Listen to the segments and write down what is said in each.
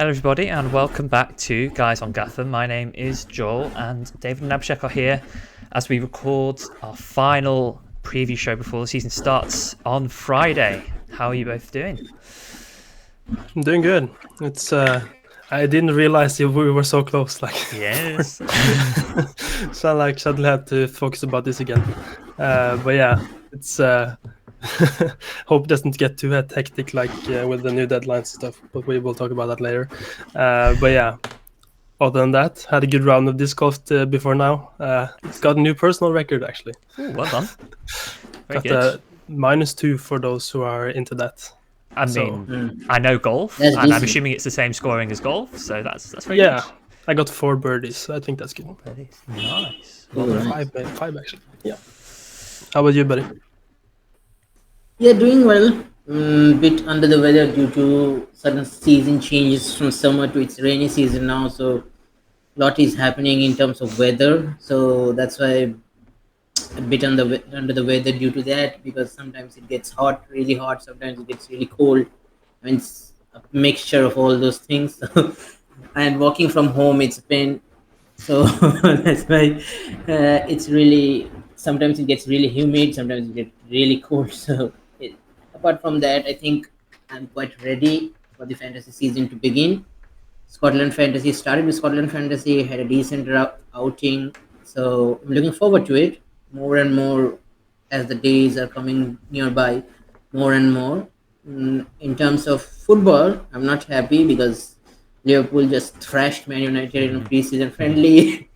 Hello everybody and welcome back to Guys on Gaffr. My name is Joel and David and Abhishek are here as we record our final preview show before the season starts on Friday. How are you both doing? I'm doing good. It's I didn't realize we were so close. Yes. So I suddenly had to focus about this again. But yeah, it's hope it doesn't get too hectic with the new deadlines and stuff. But we will talk about that later. But yeah, other than that, had a good round of disc golf before now. It's got a new personal record actually. Ooh, well done. Very got good. -2 for those who are into that. I mean, I know golf, and I'm assuming it's the same scoring as golf, so that's very good. I got 4 birdies, so I think that's good. Nice. Well, five actually. Yeah. How about you, buddy? Yeah, doing well. Bit under the weather due to sudden season changes from summer to its rainy season now. So a lot is happening in terms of weather. So that's why a bit under the weather due to that, because sometimes it gets hot, really hot. Sometimes it gets really cold. I mean, it's a mixture of all those things. And working from home, it's a pain. So that's why it's really, sometimes it gets really humid, sometimes it gets really cold. So apart from that, I think I'm quite ready for the fantasy season to begin. Scotland Fantasy started with Scotland Fantasy, had a decent outing. So I'm looking forward to it more and more as the days are coming nearby, more and more. In terms of football, I'm not happy because Liverpool just thrashed Man United in a preseason friendly.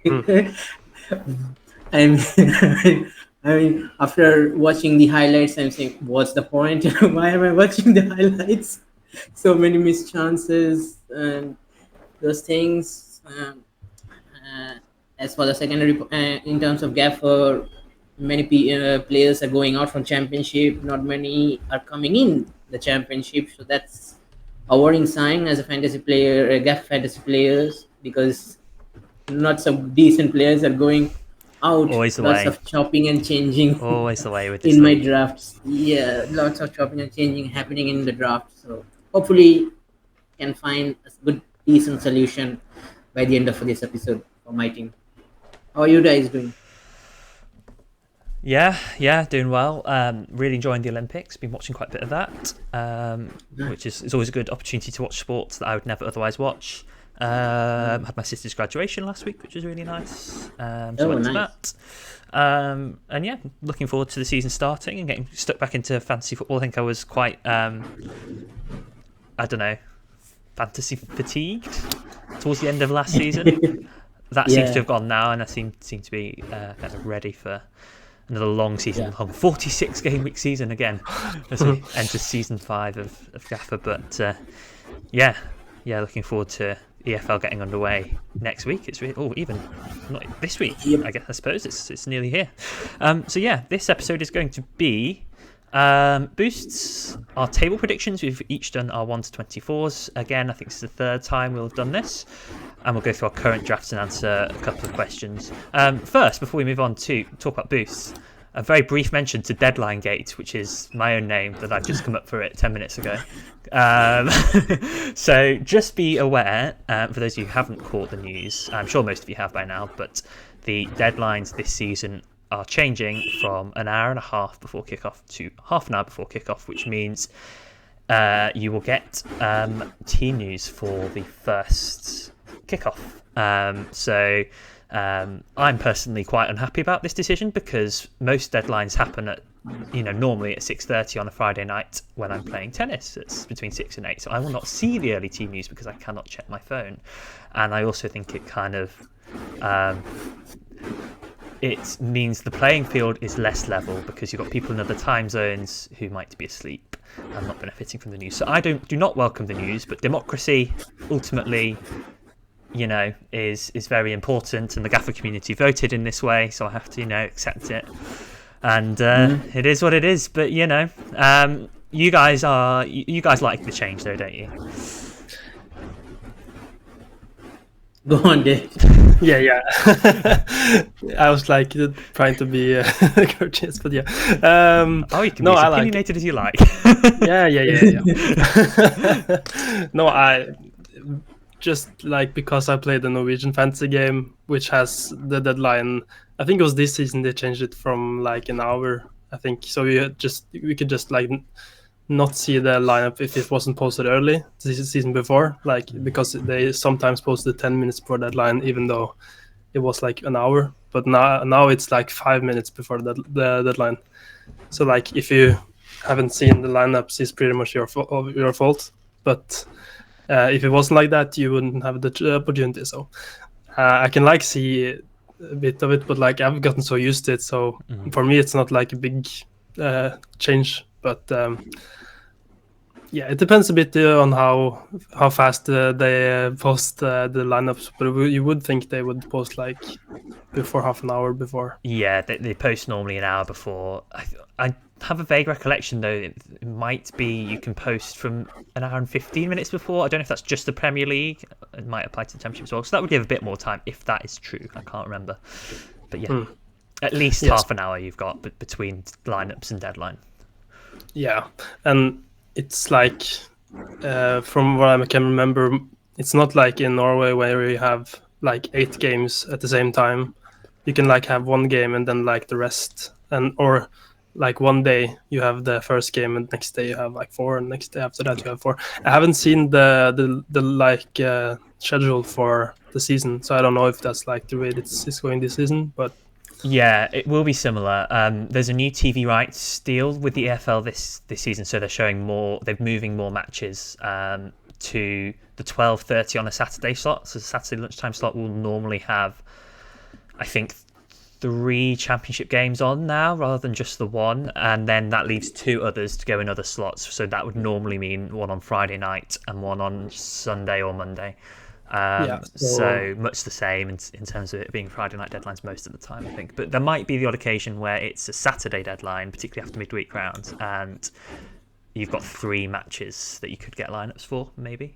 I mean, after watching the highlights, I'm saying, what's the point? Why am I watching the highlights? So many missed chances and those things. As for the secondary, in terms of Gaffr, many players are going out from championship. Not many are coming in the championship. So that's a worrying sign as a fantasy player, Gaffr fantasy players, because not some decent players are going out. Always the lots way. Of chopping and changing. Always the way with this in my league. drafts. Yeah, lots of chopping and changing happening in the draft. So hopefully, can find a good, decent solution by the end of this episode for my team. How are you guys doing? Yeah, doing well. Really enjoying the Olympics. Been watching quite a bit of that, which is always a good opportunity to watch sports that I would never otherwise watch. Had my sister's graduation last week, which was really nice. So went to that. And yeah, looking forward to the season starting and getting stuck back into fantasy football. I think I was quite, fantasy fatigued towards the end of last season. That seems to have gone now, and I seem to be kind of ready for another long season, long 46 game week season again as we enter season 5 of Gaffr. But looking forward to EFL getting underway next week. It's really, even not this week. I guess I suppose it's nearly here. This episode is going to be boosts, our table predictions. We've each done our 1 to 24s. Again, I think it's the third time we'll have done this, and we'll go through our current drafts and answer a couple of questions. First, before we move on to talk about boosts, a very brief mention to Deadline Gate, which is my own name that I've just come up for it 10 minutes ago. So just be aware, for those of you who haven't caught the news, I'm sure most of you have by now, but the deadlines this season are changing from an hour and a half before kickoff to half an hour before kickoff, which means you will get team news for the first kickoff. I'm personally quite unhappy about this decision because most deadlines happen at, normally at 6:30 on a Friday night when I'm playing tennis. It's between 6 and 8, so I will not see the early team news because I cannot check my phone. And I also think it kind of it means the playing field is less level because you've got people in other time zones who might be asleep and not benefiting from the news. So I do not welcome the news, but democracy ultimately, is very important, and the Gaffr community voted in this way, so I have to, accept it. And it is what it is. But you guys like the change, though, don't you? Go on, Dave. Yeah. I was trying to be courteous, but yeah. You can be as opinionated as you like. Yeah. No, just like because I played the Norwegian fantasy game, which has the deadline. I think it was this season they changed it from like an hour. I think so. We could just like not see the lineup if it wasn't posted early this season before, like because they sometimes posted 10 minutes before deadline, even though it was like an hour. But now it's like 5 minutes before the deadline. So like if you haven't seen the lineups, it's pretty much your fault. But if it wasn't like that, you wouldn't have the opportunity. So I can like see a bit of it, but like I've gotten so used to it. So for me, it's not like a big change. But yeah, it depends a bit on how fast they post the lineups. But you would think they would post like before half an hour before. Yeah, they post normally an hour before. I have a vague recollection though. It might be you can post from an hour and 15 minutes before. I don't know if that's just the Premier League. It might apply to the Championship as well. So that would give a bit more time if that is true. I can't remember. But yeah, at least half an hour you've got between lineups and deadline. Yeah, and it's like from what I can remember, it's not like in Norway where you have like 8 games at the same time. You can like have one game and then like the rest, or like one day you have the first game and next day you have like 4, and next day after that you have 4. I haven't seen the like schedule for the season, so I don't know if that's like the way it's going this season, but yeah, it will be similar. There's a new TV rights deal with the EFL this season, so they're showing more. They're moving more matches to the 12:30 on a Saturday slot. So the Saturday lunchtime slot will normally have, I think, 3 championship games on now rather than just the one, and then that leaves 2 others to go in other slots. So that would normally mean one on Friday night and one on Sunday or Monday. So much the same in terms of it being Friday night deadlines most of the time, I think. But there might be the odd occasion where it's a Saturday deadline, particularly after midweek rounds, and you've got 3 matches that you could get lineups for, maybe.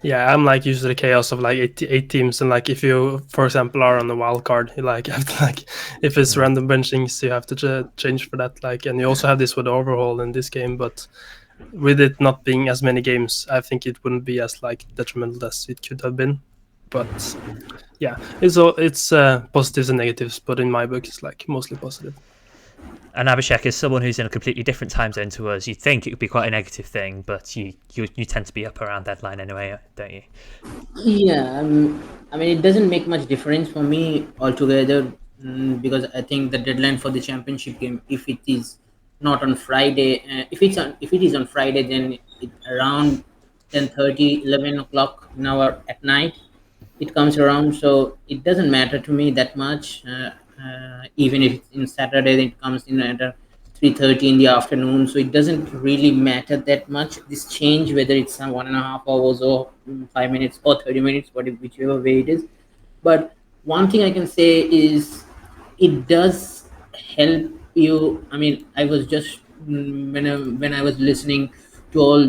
Yeah, I'm like used to the chaos of like 8 teams, and like if you, for example, are on the wild card, you like have to like if it's random benchings, you have to change for that. Like, and you also have this with the overhaul in this game, but with it not being as many games, I think it wouldn't be as like detrimental as it could have been. But yeah, it's positives and negatives, but in my book, it's like mostly positive. And Abhishek, as someone who's in a completely different time zone to us, you'd think it would be quite a negative thing, but you tend to be up around deadline anyway, don't you? Yeah, I mean, it doesn't make much difference for me altogether, because I think the deadline for the championship game, if it is not on Friday, if it is on Friday, then around 10:30, 11 o'clock an hour at night, it comes around. So it doesn't matter to me that much. Even if it's in Saturday, then it comes in at 3:30 in the afternoon. So it doesn't really matter that much. This change, whether it's 1.5 hours or 5 minutes or 30 minutes, whichever way it is. But one thing I can say is it does help you. I mean, I was just when I was listening to all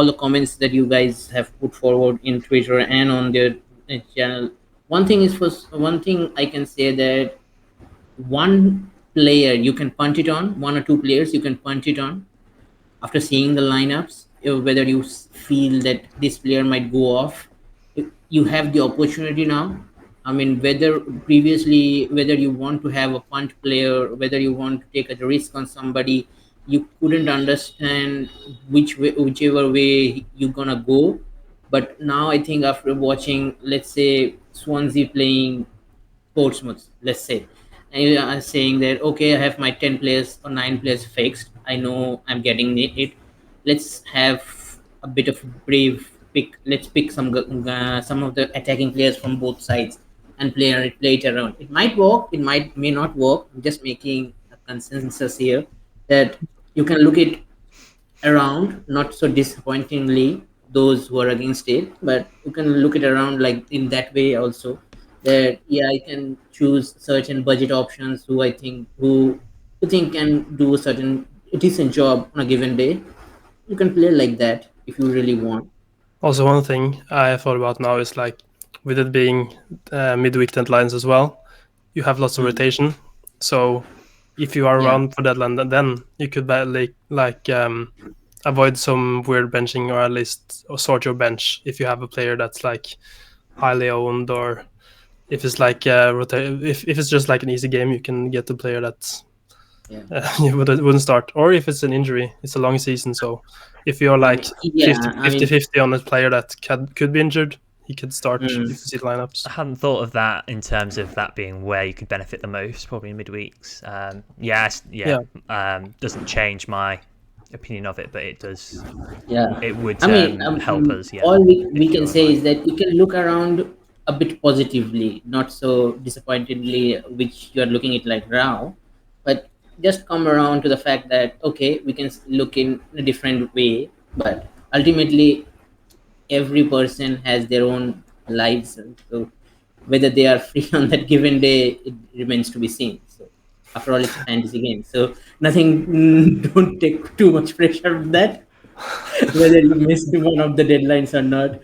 the comments that you guys have put forward in Twitter and on their channel. One thing I can say that one player you can punt it on, 1 or 2 players you can punt it on after seeing the lineups. Whether you feel that this player might go off, you have the opportunity now. I mean, whether you want to have a punt player, whether you want to take a risk on somebody, you couldn't understand whichever way you're gonna go. But now I think after watching, let's say, Swansea playing Portsmouth, let's say, and you are saying that, okay, I have my 10 players or 9 players fixed, I know I'm getting it. Let's have a bit of a brave pick. Let's pick some of the attacking players from both sides and play it around. It might work, may not work. I'm just making a consensus here that you can look it around, not so disappointingly, those who are against it, but you can look it around like in that way also, that yeah, I can choose certain budget options who think can do a certain decent job on a given day. You can play like that if you really want. Also, one thing I thought about now is like with it being midweek deadlines as well, you have lots of rotation. So if you are around for deadline, then you could like avoid some weird benching, or at least sort your bench if you have a player that's like highly owned, or if it's like if it's just like an easy game, you can get the player that you wouldn't start. Or if it's an injury, it's a long season, so if you're like 50-50 on a player that could be injured, he could start if you see lineups. I hadn't thought of that in terms of that being where you could benefit the most, probably in midweeks. Doesn't change my opinion of it, but it does. Yeah, it would help us. Yeah, all we can say is that you can look around a bit positively, not so disappointingly, which you are looking at like now, but just come around to the fact that okay, we can look in a different way, but ultimately every person has their own lives, so whether they are free on that given day, it remains to be seen. So after all, it's a fantasy game, so nothing. Don't take too much pressure on that. Whether you missed one of the deadlines or not,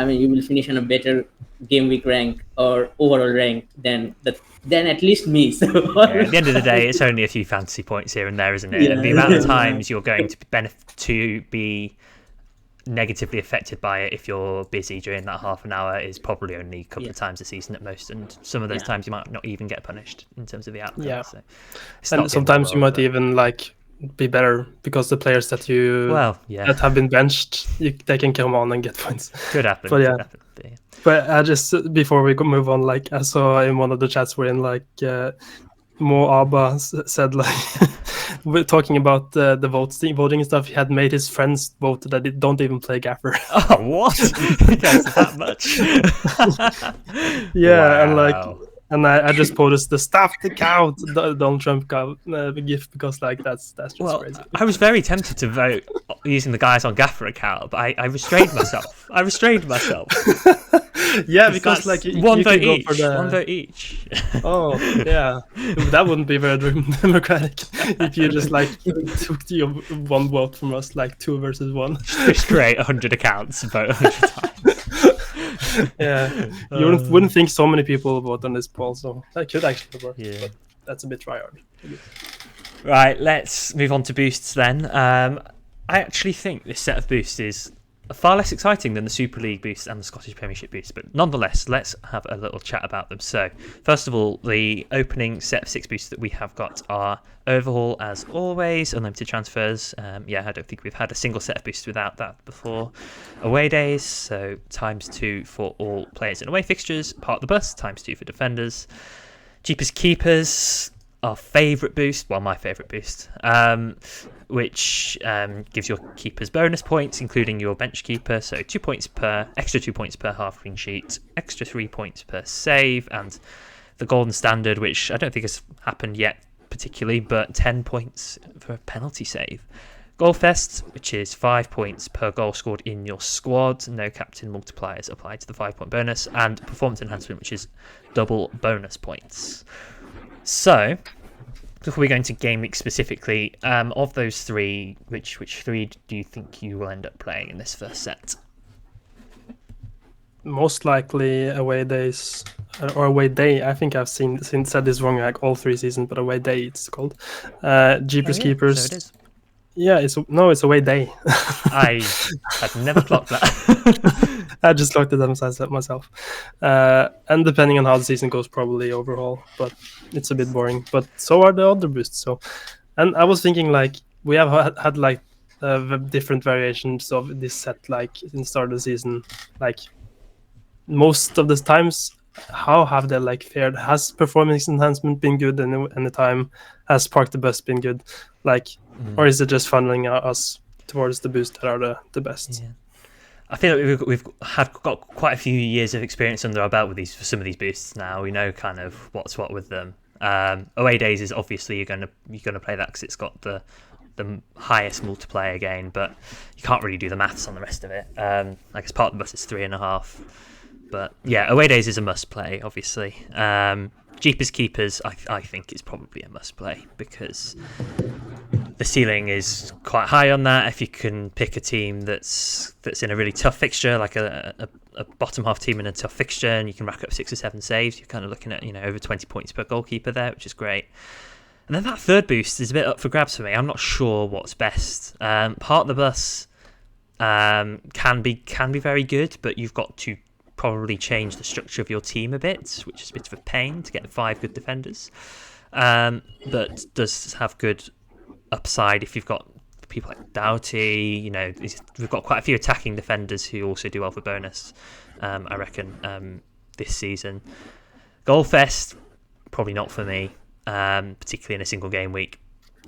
you will finish on a better game week rank or overall rank than at least me. So at the end of the day, it's only a few fantasy points here and there, isn't it? And the amount of times you're going to be negatively affected by it if you're busy during that half an hour is probably only a couple of times a season at most, and some of those times you might not even get punished in terms of the outcome. So and sometimes you might even like be better because the players that that have been benched, they can come on and get points. Could happen. But I just before we move on, like I saw in one of the chats wherein like Mo Abba said like we're talking about the voting stuff. He had made his friends vote that they don't even play Gaffr. Oh, what? That's that much. And I just posted the staff to count Donald Trump GIF because like that's just crazy. I was very tempted to vote using the guys on Gaffr account, but I restrained myself. Yeah, because like one vote each. Oh yeah, that wouldn't be very democratic if you just like took your one vote from us, like 2 versus 1. Just create 100 accounts and vote 100 times. Yeah, you wouldn't think so many people vote on this poll, so that could actually work. Yeah, but that's a bit try hard. Right, let's move on to boosts then. I actually think this set of boosts is far less exciting than the Super League boosts and the Scottish Premiership boosts, but nonetheless, let's have a little chat about them. So, first of all, the opening set of 6 boosts that we have got are Overhaul, as always, unlimited transfers. I don't think we've had a single set of boosts without that before. Away days, so ×2 for all players in away fixtures. Part of the bus, ×2 for defenders. Cheapest keepers, our favourite boost, well, my favourite boost, which gives your keepers bonus points, including your bench keeper. So extra 2 points per half clean sheet, extra 3 points per save, and the golden standard, which I don't think has happened yet particularly, but 10 points for a penalty save. Goalfest, which is 5 points per goal scored in your squad, no captain multipliers applied to the 5-point bonus, and performance enhancement, which is double bonus points. So, before we go into game week specifically, of those 3, which 3 do you think you will end up playing in this first set? Most likely away days or away day. I think I've said this wrong like all 3 seasons, but away day it's called. Jeepers Keepers. So it is. Yeah, it's away day. I had never clocked that. I just looked at them myself. And depending on how the season goes, probably Overhaul, but it's a bit boring. But so are the other boosts. So, and I was thinking like we have had like different variations of this set, like in the start of the season. Like most of the times, how have they like fared? Has performance enhancement been good in the time? Has Park the Bus been good? Like, or is it just funneling us towards the boosts that are the best? Yeah. I feel like we've got quite a few years of experience under our belt with some of these boosts now. We know kind of what's what with them. Away days is obviously you're gonna play that because it's got the highest multiplier gain, but you can't really do the maths on the rest of it. Like as part of the bus is 3.5, but yeah, away days is a must play. Obviously, Jeepers Keepers I think is probably a must play because the ceiling is quite high on that. If you can pick a team that's in a really tough fixture, like a bottom half team in a tough fixture, and you can rack up 6 or 7 saves, you're kind of looking at over 20 points per goalkeeper there, which is great. And then that third boost is a bit up for grabs for me. I'm not sure what's best. Part of the bus can be very good, but you've got to probably change the structure of your team a bit, which is a bit of a pain to get 5 good defenders. But does have good upside if you've got people like Doughty. We've got quite a few attacking defenders who also do well for bonus, I reckon, this season. Goalfest, probably not for me, particularly in a single game week.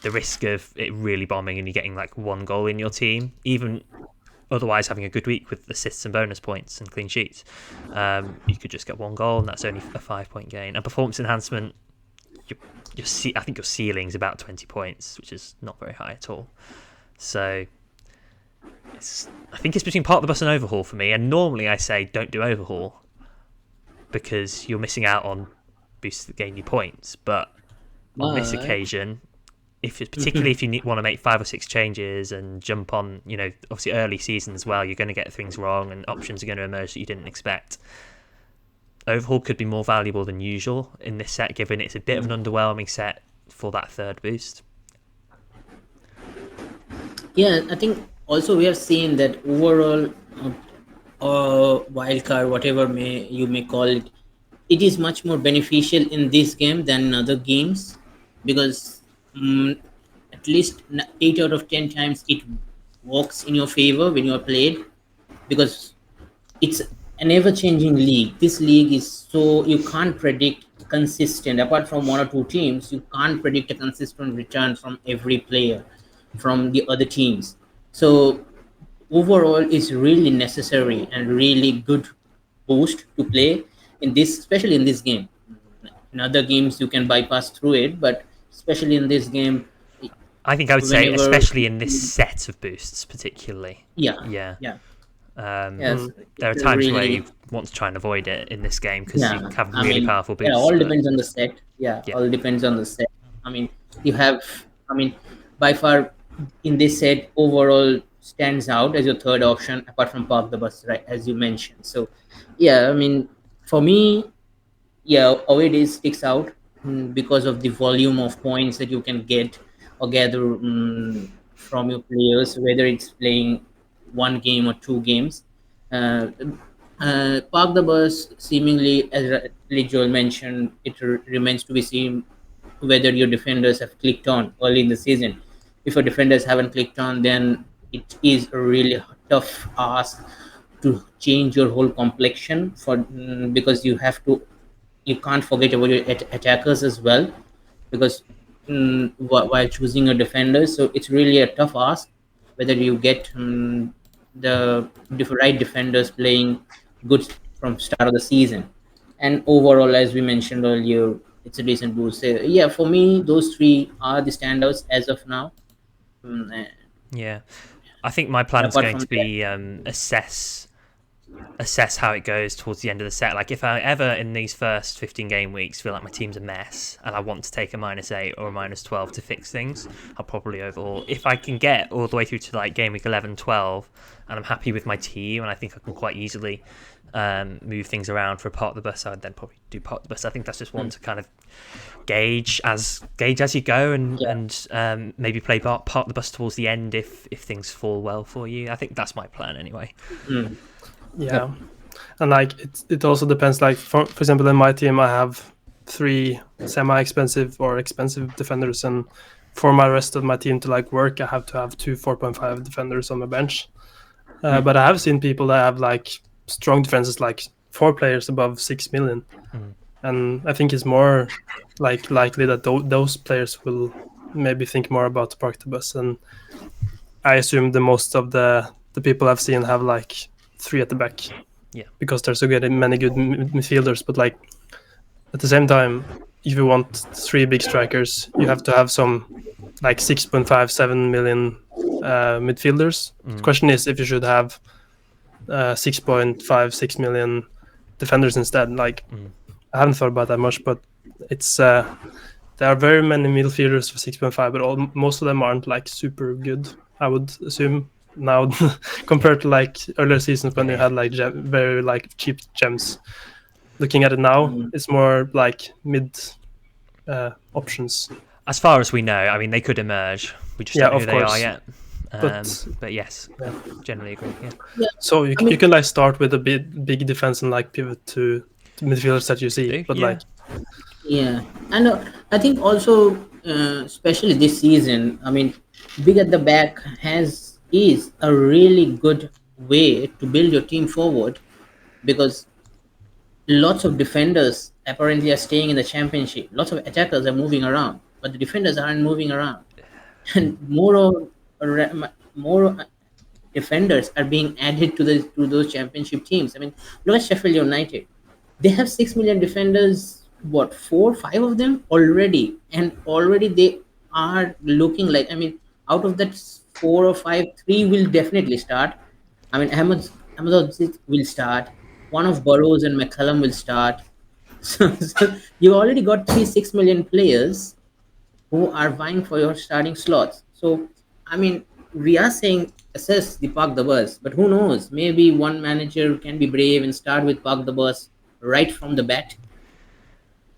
The risk of it really bombing and you getting like 1 goal in your team, even otherwise having a good week with assists and bonus points and clean sheets, you could just get 1 goal and that's only a 5-point gain. And performance enhancement, I think your ceiling's about 20 points, which is not very high at all. So I think it's between Park the Bus and Overhaul for me. And normally I say don't do Overhaul because you're missing out on boosts that gain you points. But on this occasion, particularly if you want to make 5 or 6 changes and jump on, obviously early season as well, you're going to get things wrong and options are going to emerge that you didn't expect. Overhaul could be more valuable than usual in this set, given it's a bit of an underwhelming set for that third boost. Yeah, I think also we have seen that overall, wildcard, whatever you may call it, it is much more beneficial in this game than in other games, because at least 8 out of 10 times it works in your favor when you are played, because it's an ever-changing league. This league is so you can't predict consistent. Apart from 1 or 2 teams, you can't predict a consistent return from every player from the other teams. So overall, it's really necessary and really good boost to play in this, especially in this game. In other games, you can bypass through it, but especially in this game, I think I would say, especially in this set of boosts, particularly. Yeah. Yes, there are times where you want to try and avoid it in this game because you have really powerful boosts. Yeah, all depends on the set. All depends on the set. By far in this set, overall stands out as your third option apart from Park the Bus, right, as you mentioned. So, for me, away days sticks out because of the volume of points that you can get or gather from your players, whether it's playing 1 game or 2 games. Park the Bus, seemingly, as Joel mentioned, it remains to be seen whether your defenders have clicked on early in the season. If your defenders haven't clicked on, then it is a really tough ask to change your whole complexion because you can't forget about your attackers as well, because while choosing your defenders, so it's really a tough ask whether you get the right defenders playing good from start of the season. And overall, as we mentioned earlier, it's a decent boost. So, for me, those 3 are the standouts as of now. I think my plan is going to be assess how it goes towards the end of the set. Like, if I ever in these first 15 game weeks feel like my team's a mess and I want to take a -8 or a -12 to fix things, I'll probably overhaul. If I can get all the way through to like game week 11, 12 and I'm happy with my team and I think I can quite easily move things around for a Part of the Bus, I'd then probably do Part of the Bus. I think that's just one to kind of gauge as you go and maybe play Part of the Bus towards the end if things fall well for you. I think that's my plan anyway. And like it also depends. Like for example, in my team, I have 3 semi-expensive or expensive defenders, and for my rest of my team to like work, I have to have 2 4.5 defenders on my bench. But I have seen people that have like strong defenses, like 4 players above 6 million, and I think it's more like likely that those players will maybe think more about the Park the Bus. And I assume the most of the people I've seen have like 3 at the back, because there's so many good midfielders. But like at the same time, if you want 3 big strikers, you have to have some like 6.5, 7 million midfielders. The question is if you should have 6.5, 6 million defenders instead. Like I haven't thought about that much, but it's there are very many midfielders for 6.5, but most of them aren't like super good, I would assume now, compared to like earlier seasons when you had like very like cheap gems. Looking at it now, it's more like mid options. as far as we know, I mean, they could emerge. We just don't know who they are yet. But yes, generally agree. Yeah. So you can like start with a big defense and like pivot to midfielders that you see. But like, and I think also, especially this season, I mean, big at the back is a really good way to build your team forward, because lots of defenders apparently are staying in the championship. Lots of attackers are moving around, but the defenders aren't moving around, and more defenders are being added to those championship teams. I mean, look at Sheffield United. They have 6 million defenders. What, 4, 5 of them already, and already they are looking like. I mean, out of that 4 or 5, 3 will definitely start. I mean, Ahmed will start. One of Burrows and McCallum will start. So you already got 6 million players who are vying for your starting slots. So, I mean, we are saying assess the park the bus, but who knows? Maybe one manager can be brave and start with park the bus right from the bat.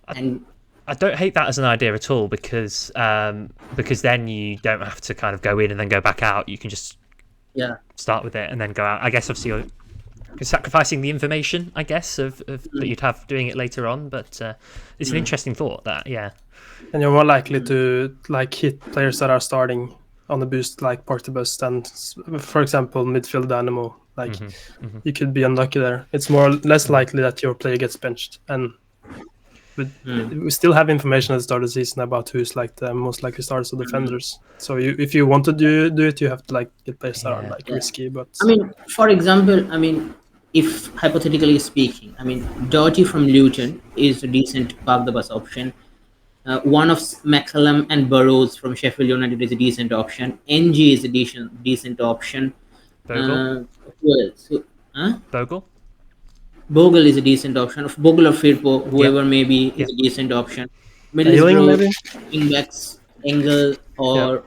And I don't hate that as an idea at all, because then you don't have to kind of go in and then go back out. You can just start with it and then go out. I guess obviously you're sacrificing the information, I guess, of that you'd have doing it later on. But it's an interesting thought, that, And you're more likely to like hit players that are starting on the boost, like park the bus, than, for example, midfield dynamo. Like you could be unlucky there. It's less likely that your player gets benched. But we still have information at the start of the season about who's like the most likely starters or defenders. So if you want to do it, you have to like get players that are like risky. But I mean, for example, I mean, if hypothetically speaking, I mean, Doughty from Luton is a decent park the bus option. One of McCallum and Burrows from Sheffield United is a decent option. NG is a decent option. Bogle. Who else? Bogle is a decent option. Of Bogle or Firpo, whoever may be, is a decent option. Middlesbrough, wingbacks, Engel or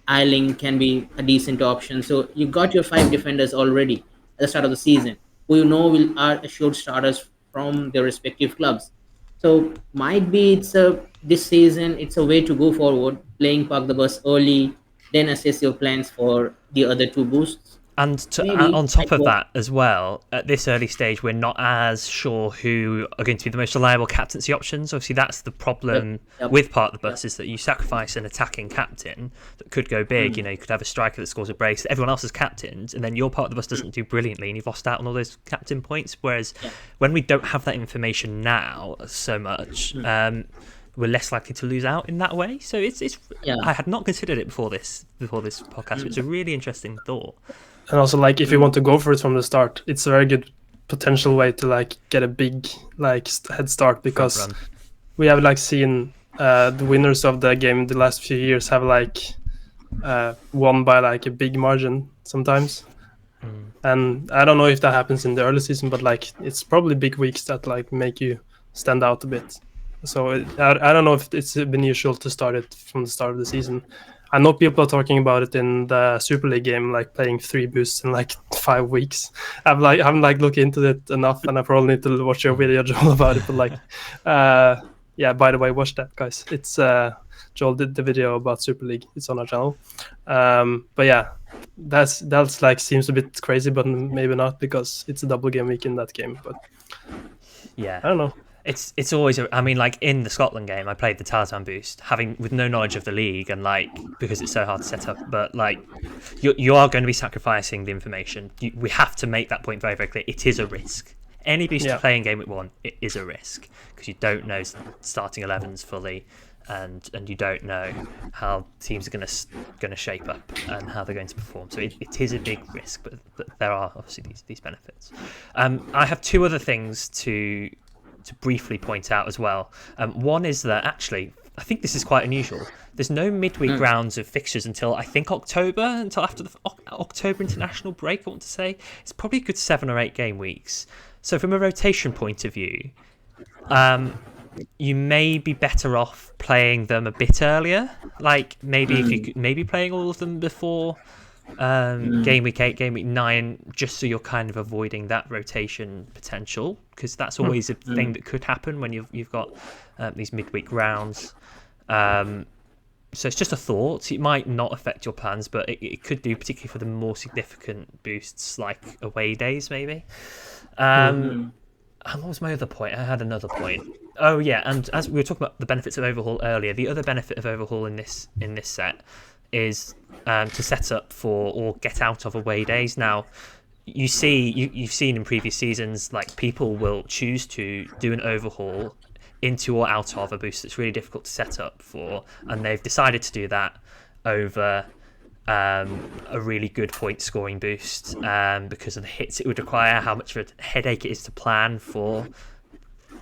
Eiling can be a decent option. So you got your 5 defenders already at the start of the season, who you know are assured starters from their respective clubs. So might be this season it's a way to go forward, playing park the bus early, then assess your plans for the other 2 boosts. And on top of that as well, at this early stage, we're not as sure who are going to be the most reliable captaincy options. Obviously, that's the problem with Park the Bus, is that you sacrifice an attacking captain that could go big. You know, you could have a striker that scores a brace that everyone else is captained, and then your Park the Bus doesn't do brilliantly, and you've lost out on all those captain points. Whereas when we don't have that information now so much, we're less likely to lose out in that way. So it's I had not considered it before this podcast. So it's a really interesting thought. And also, like, if you want to go for it from the start, it's a very good potential way to like get a big like head start, because we have like seen the winners of the game the last few years have like won by like a big margin sometimes. And I don't know if that happens in the early season, but like it's probably big weeks that like make you stand out a bit. So I don't know if it's been usual to start it from the start of the season. I know people are talking about it in the Super League game, like playing 3 boosts in like 5 weeks. I haven't like looked into it enough, and I probably need to watch your video, Joel, about it. But like, by the way, watch that, guys. It's Joel did the video about Super League. It's on our channel. But yeah, that's like seems a bit crazy, but maybe not, because it's a double game week in that game. But yeah, I don't know. It's always, I mean, like in the Scotland game, I played the Tarzan boost, with no knowledge of the league, and like because it's so hard to set up. But like, you are going to be sacrificing the information. We have to make that point very, very clear. It is a risk. Any boost you play in game week 1, it is a risk, because you don't know starting 11s fully, and you don't know how teams are going to shape up and how they're going to perform. So it is a big risk, but there are obviously these benefits. I have 2 other things to briefly point out as well. One is that actually, I think this is quite unusual. There's no midweek rounds of fixtures until I think October, until after the October international break, I want to say. It's probably a good 7 or 8 game weeks. So from a rotation point of view, you may be better off playing them a bit earlier. Like maybe if you could, maybe playing all of them before game week 8, game week 9, just so you're kind of avoiding that rotation potential, because that's always a thing that could happen when you've got these midweek rounds. so it's just a thought. It might not affect your plans, but it could do, particularly for the more significant boosts like away days, maybe. And what was my other point? I had another point. Oh yeah, and as we were talking about the benefits of Overhaul earlier, the other benefit of Overhaul in this set is to set up for or get out of away days. Now, you've seen in previous seasons, like, people will choose to do an Overhaul into or out of a boost that's really difficult to set up for, and they've decided to do that over a really good point scoring boost because of the hits it would require, how much of a headache it is to plan for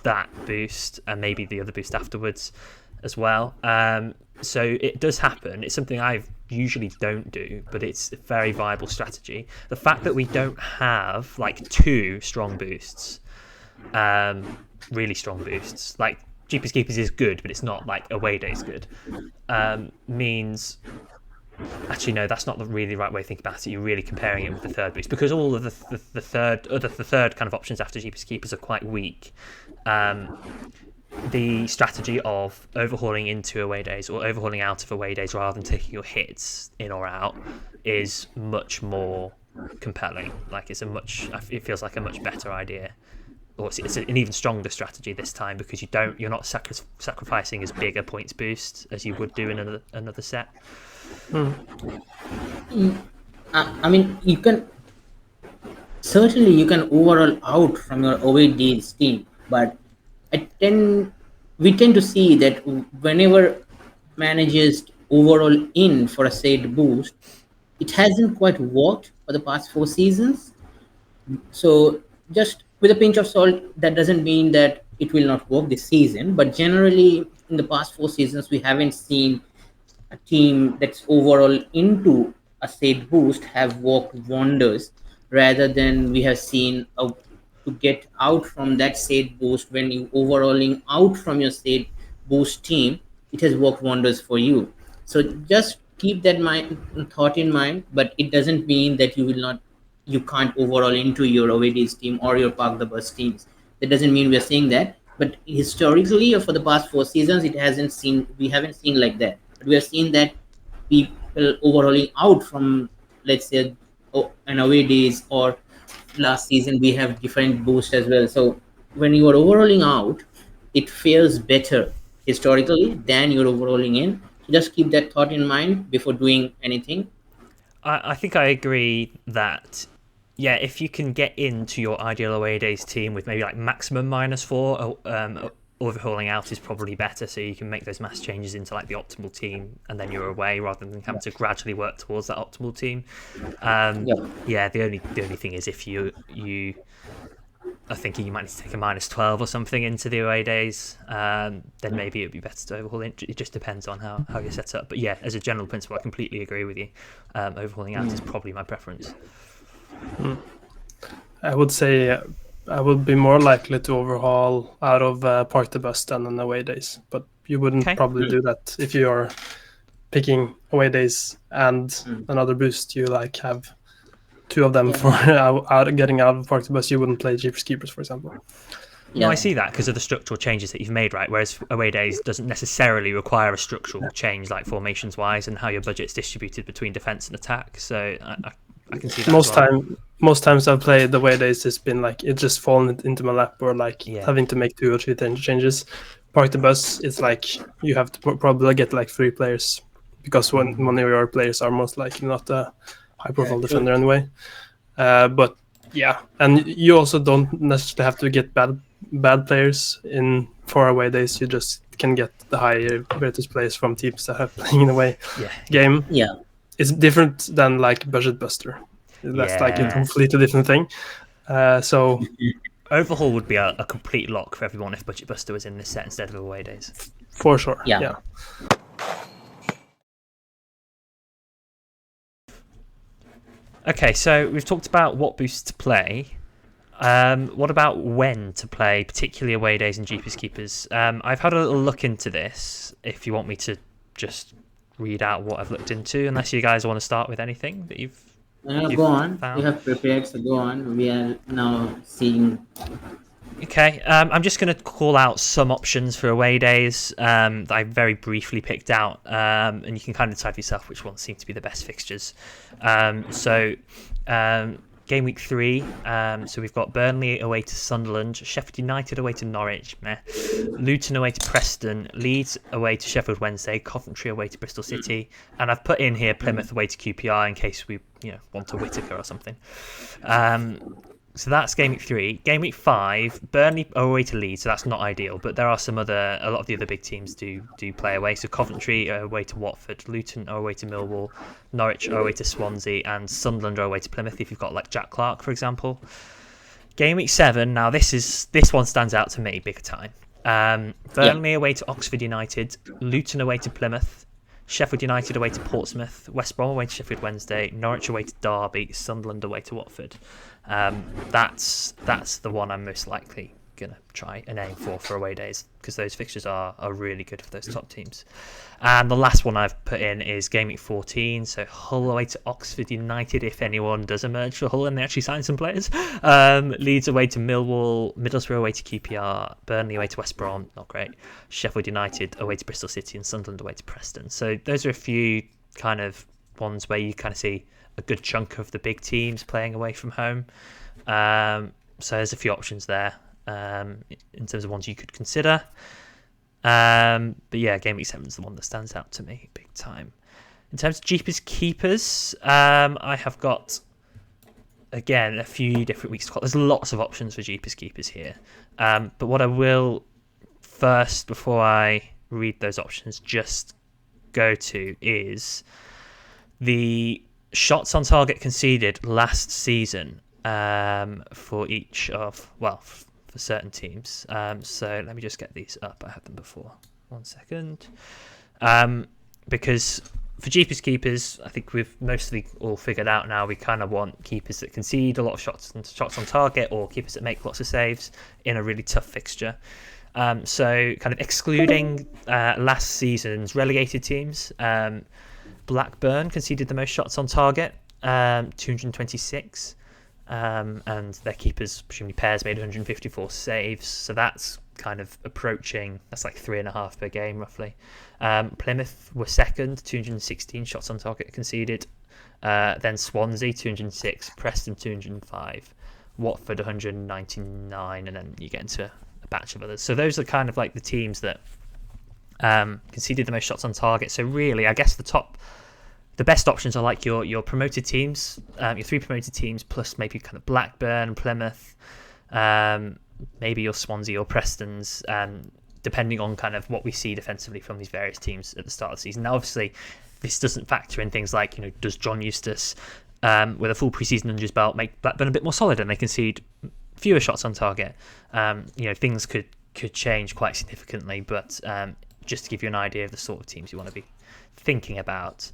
that boost and maybe the other boost afterwards as well. So it does happen. It's something I usually don't do, but it's a very viable strategy. The fact that we don't have like 2 strong boosts, really strong boosts, like Jeepers Keepers is good, but it's not like away days good, means, actually no, that's not the really right way to think about it. You're really comparing it with the third boost, because all of the third kind of options after Jeepers Keepers are quite weak. The strategy of overhauling into away days or overhauling out of away days rather than taking your hits in or out is much more compelling. Like, it feels like a much better idea, or it's an even stronger strategy this time, because you're not sacrificing as big a points boost as you would do in another set. I mean, you can overall out from your away days team, but we tend to see that whenever managers overall in for a said boost, it hasn't quite worked for the past 4 seasons. So just with a pinch of salt, that doesn't mean that it will not work this season, but generally in the past 4 seasons we haven't seen a team that's overall into a said boost have worked wonders, rather than we have seen to get out from that said boost. When you overalling out from your said boost team, it has worked wonders for you. So just keep that thought in mind, but it doesn't mean that you can't overall into your away days team or your park the bus teams. That doesn't mean we're saying that, but historically or for the past 4 seasons, we haven't seen like that. But we have seen that people overhauling out from, let's say, an away days, or last season we have different boosts as well. So when you are overhauling out, it fares better historically than you're overhauling in. So just keep that thought in mind before doing anything. I think I agree that, yeah, if you can get into your ideal away days team with maybe like maximum -4, overhauling out is probably better, so you can make those mass changes into like the optimal team and then you're away, rather than having to gradually work towards that optimal team. Yeah, the only thing is, if you are thinking you might need to take a -12 or something into the away days, then maybe it would be better to overhaul. It just depends on how you're set up. But yeah, as a general principle, I completely agree with you. Overhauling out is probably my preference. I would say I would be more likely to overhaul out of Park the Bus than on away days, but you wouldn't probably do that if you are picking away days and another boost. You like have 2 of them for getting out of Park the Bus. You wouldn't play Jeepers Keepers, for example. No, I see that because of the structural changes that you've made, right? Whereas away days doesn't necessarily require a structural change, like formations wise and how your budget's distributed between defense and attack. So I can see that. Most times I've played the away days, it's been like it just fallen into my lap, or like having to make 2 or 3 changes. Park the Bus, it's like you have to probably get like 3 players, because one of your players are most likely not a high profile defender anyway. But yeah, and you also don't necessarily have to get bad players in for away days. You just can get the higher greatest players from teams that are playing in away game. Yeah, it's different than like Budget Buster. That's like a completely different thing. So overhaul would be a complete lock for everyone if Budget Buster was in this set instead of away days. For sure. Yeah. Okay, so we've talked about what boosts to play. What about when to play, particularly away days and Jeepers Keepers? I've had a little look into this, if you want me to just read out what I've looked into, unless you guys want to start with anything that you've go on. found. We have prepared, so go on. We are now seeing Okay, I'm just going to call out some options for away days that I very briefly picked out, and you can kind of decide for yourself which ones seem to be the best fixtures. Game week 3, so we've got Burnley away to Sunderland, Sheffield United away to Norwich, Luton away to Preston, Leeds away to Sheffield Wednesday, Coventry away to Bristol City, and I've put in here Plymouth away to QPR in case we want a Whittaker or something. So that's game week 3. Game week 5, Burnley are away to Leeds, so that's not ideal. But there are a lot of the other big teams do play away. So Coventry are away to Watford, Luton are away to Millwall, Norwich are away to Swansea, and Sunderland are away to Plymouth. If you've got like Jack Clark, for example. Game week 7. Now this one stands out to me big time. Burnley away to Oxford United, Luton away to Plymouth, Sheffield United away to Portsmouth, West Brom away to Sheffield Wednesday, Norwich away to Derby, Sunderland away to Watford. That's the one I'm most likely going to try and aim for away days, because those fixtures are really good for those top teams. And the last one I've put in is game week 14, so Hull away to Oxford United, if anyone does emerge for Hull and they actually sign some players. Leeds away to Millwall, Middlesbrough away to QPR, Burnley away to West Brom, not great, Sheffield United away to Bristol City, and Sunderland away to Preston. So those are a few kind of ones where you kind of see a good chunk of the big teams playing away from home. So there's a few options there in terms of ones you could consider. But yeah, game week 7 is the one that stands out to me big time. In terms of Jeepers Keepers, I have got, again, a few different weeks to call. There's lots of options for Jeepers Keepers here. But what I will first, before I read those options, just go to is the shots on target conceded last season for each of, for certain teams. So let me just get these up. I had them before. 1 second. Because for Jeepers Keepers, I think we've mostly all figured out now we kind of want keepers that concede a lot of shots on target, or keepers that make lots of saves in a really tough fixture. So kind of excluding last season's relegated teams, Blackburn conceded the most shots on target, 226, and their keepers, presumably pairs, made 154 saves, so that's kind of approaching, that's like 3.5 per game roughly. Plymouth were second, 216 shots on target conceded, then Swansea 206, Preston 205, Watford 199, and then you get into a batch of others. So those are kind of like the teams that conceded the most shots on target. So really, I guess the best options are like your promoted teams, your 3 promoted teams, plus maybe kind of Blackburn, Plymouth, maybe your Swansea or Preston's, depending on kind of what we see defensively from these various teams at the start of the season. Now, obviously, this doesn't factor in things like, does John Eustace, with a full preseason under his belt, make Blackburn a bit more solid and they concede fewer shots on target? Things could change quite significantly, but just to give you an idea of the sort of teams you want to be thinking about.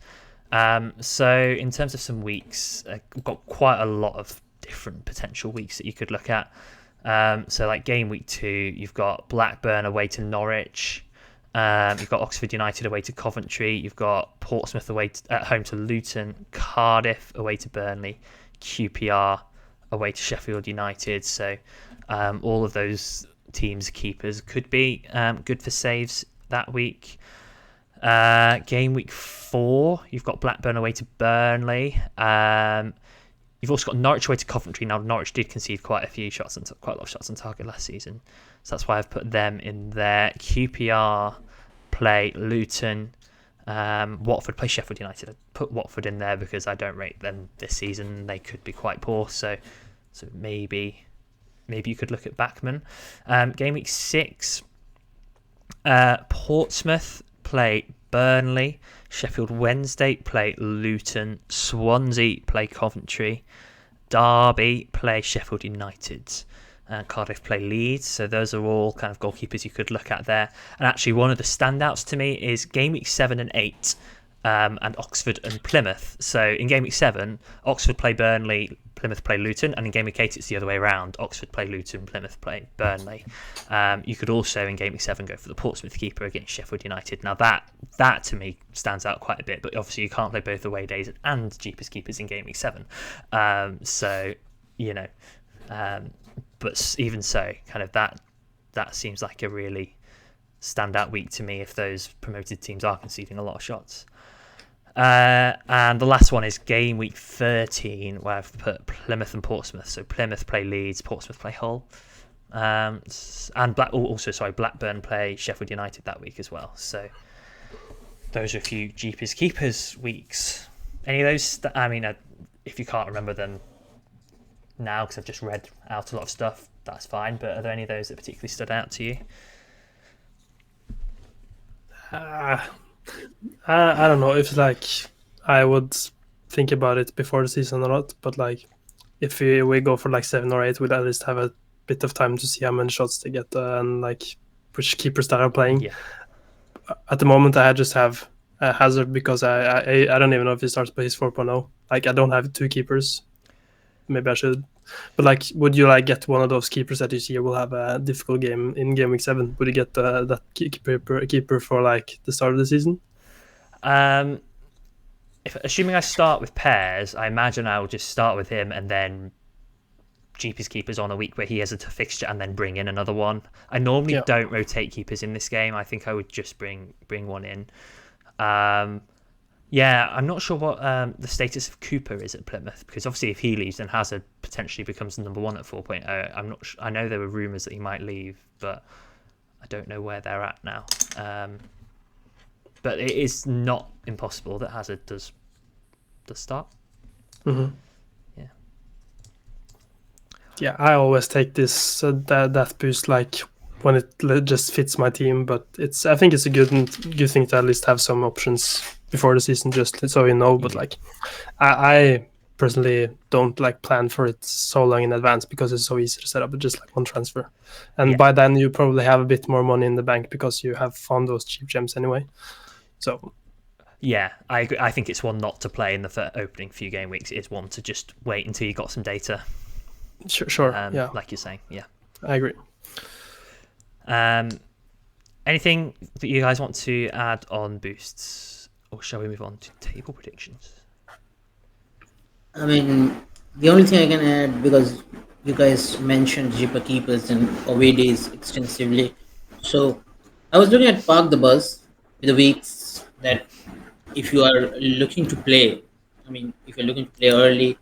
So in terms of some weeks, we've got quite a lot of different potential weeks that you could look at. So like game week 2, you've got Blackburn away to Norwich, you've got Oxford United away to Coventry, you've got Portsmouth at home to Luton, Cardiff away to Burnley, QPR away to Sheffield United. So all of those teams' keepers could be good for saves that week. Game week 4, you've got Blackburn away to Burnley. You've also got Norwich away to Coventry. Now, Norwich did concede quite a lot of shots on target last season, so that's why I've put them in there. QPR play Luton. Watford play Sheffield United. I put Watford in there because I don't rate them this season. They could be quite poor, so maybe you could look at Bachmann. Game week 6, Portsmouth play Burnley, Sheffield Wednesday play Luton, Swansea play Coventry, Derby play Sheffield United, and Cardiff play Leeds. So those are all kind of goalkeepers you could look at there. And actually one of the standouts to me is game week 7 and 8, and Oxford and Plymouth. So in game week 7, Oxford play Burnley, Plymouth play Luton, and in game week 8 it's the other way around. Oxford play Luton, Plymouth play Burnley. You could also in game week 7 go for the Portsmouth keeper against Sheffield United. Now that to me stands out quite a bit, but obviously you can't play both away days and Jeepers keepers in game week 7. but even so, kind of that seems like a really standout week to me if those promoted teams are conceding a lot of shots. And the last one is game week 13, where I've put Plymouth and Portsmouth. So Plymouth play Leeds, Portsmouth play Hull. And Blackburn play Sheffield United that week as well. So those are a few Jeepers Keepers weeks. Any of those? If you can't remember them now, because I've just read out a lot of stuff, that's fine. But are there any of those that particularly stood out to you? I don't know if I would think about it before the season or not, but if we go for 7 or 8, we'll at least have a bit of time to see how many shots they get and which keepers that are playing. Yeah. At the moment, I just have Hazard because I don't even know if he starts, but he's 4.0. I don't have 2 keepers. Maybe I should. But would you get one of those keepers that you see will have a difficult game in game week 7? Would you get that keeper for the start of the season? Assuming I start with pairs, I imagine I will just start with him and then Jeepers keepers on a week where he has a tough fixture and then bring in another one. I normally don't rotate keepers in this game. I think I would just bring one in. I'm not sure what the status of Cooper is at Plymouth, because obviously if he leaves, then Hazard potentially becomes the number 1 at 4.0. I'm not sure. I know there were rumours that he might leave, but I don't know where they're at now. But it is not impossible that Hazard does start. Mm-hmm. Yeah. Yeah, I always take this that boost when it just fits my team, but I think it's a good thing to at least have some options before the season, just so you know. But I personally don't plan for it so long in advance because it's so easy to set up just one transfer, and by then you probably have a bit more money in the bank because you have found those cheap gems anyway. So yeah, I agree. I think it's one not to play in the opening few game weeks. It's one to just wait until you got some data. Sure. Yeah, like you're saying. Yeah, I agree. Anything that you guys want to add on boosts, or shall we move on to table predictions? The only thing I can add, because you guys mentioned Jeeper keepers and away days extensively, so I was looking at Park the Bus with the weeks that if you are looking to play, if you're looking to play early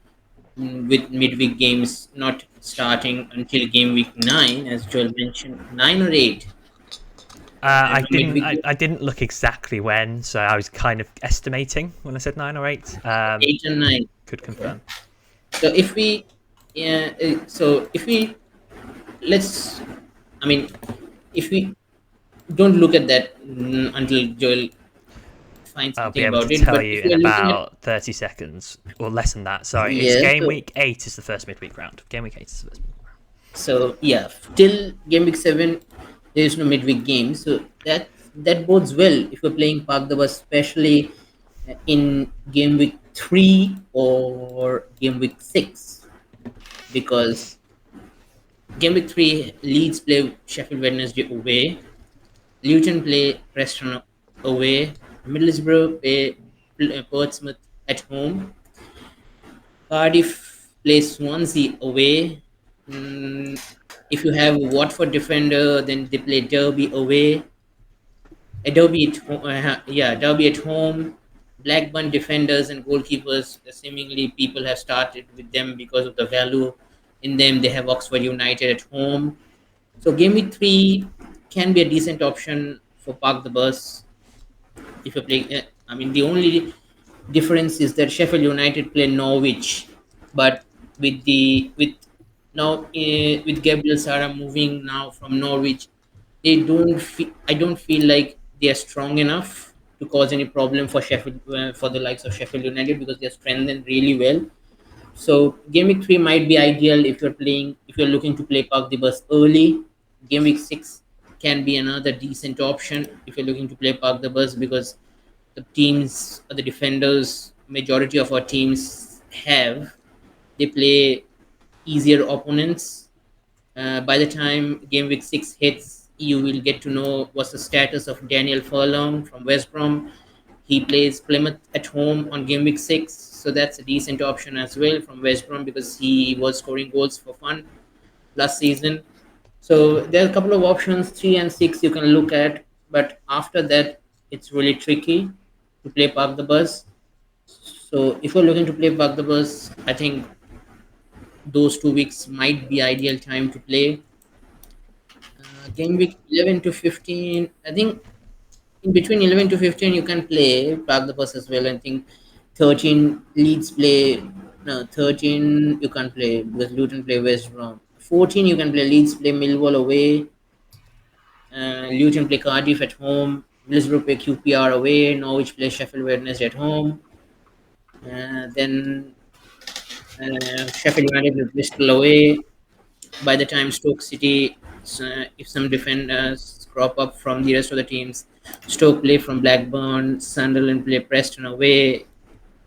with midweek games not starting until game week 9, as Joel mentioned, 9 or 8. I didn't look exactly when, so I was kind of estimating when I said 9 or 8. 8 and 9. Could confirm. So if we don't look at that until Joel finds I'll be something able about to it. tell you in about 30 seconds, or less than that. Sorry, it's game week 8 is the first midweek round. Game week 8 is the first midweek round. So yeah, till game week 7, there is no midweek game. So that bodes well if you're playing Park the Bus, especially in game week 3 or game week 6, because game week 3 Leeds play Sheffield Wednesday away, Luton play Preston away, Middlesbrough play Portsmouth at home, Cardiff plays Swansea away. If you have a Watford defender, then they play Derby away. Derby at home. Blackburn defenders and goalkeepers, seemingly people have started with them because of the value in them. They have Oxford United at home. So game week 3 can be a decent option for Park the Bus if you play. The only difference is that Sheffield United play Norwich, but with Gabriel Sara moving now from Norwich, I don't feel like they are strong enough to cause any problem for Sheffield, for the likes of Sheffield United, because they are strengthened really well. So game week 3 might be ideal if you're looking to play Park the Bus early. Game week 6 can be another decent option if you're looking to play Park the Bus, because the teams, the defenders, majority of our teams they play easier opponents. By the time game week 6 hits, you will get to know what's the status of Daniel Furlong from West Brom. He plays Plymouth at home on game week 6, so that's a decent option as well from West Brom, because he was scoring goals for fun last season. So there are a couple of options, 3 and 6 you can look at, but after that it's really tricky to play Park the Bus. So if you're looking to play Park the Bus, I think those 2 weeks might be ideal time to play. Game week 11 to 15, I think in between 11 to 15 you can play Park the Bus as well. I think 13 Leeds play, no, 13 you can play because Luton play West Brom. 14 you can play Leeds play Millwall away, Luton play Cardiff at home, Middlesbrough play QPR away, Norwich play Sheffield Wednesday at home, then Sheffield United play Bristol away. By the time Stoke City, if some defenders crop up from the rest of the teams, Stoke play from Blackburn, Sunderland play Preston away.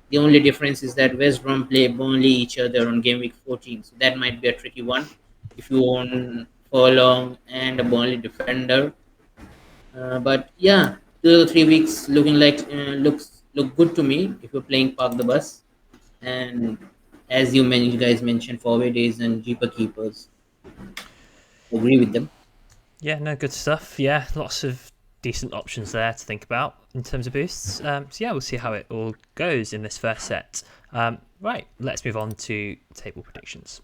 The only difference is that West Brom play Burnley each other on game week 14, so that might be a tricky one if you own Furlong and a Burnley defender. But yeah, 2 or 3 weeks looking like look good to me if you're playing Park the Bus. And as you guys mentioned, forward days and cheaper keepers. Agree with them. Yeah, no, good stuff. Yeah, lots of decent options there to think about in terms of boosts. So yeah, we'll see how it all goes in this first set. Right, let's move on to table predictions.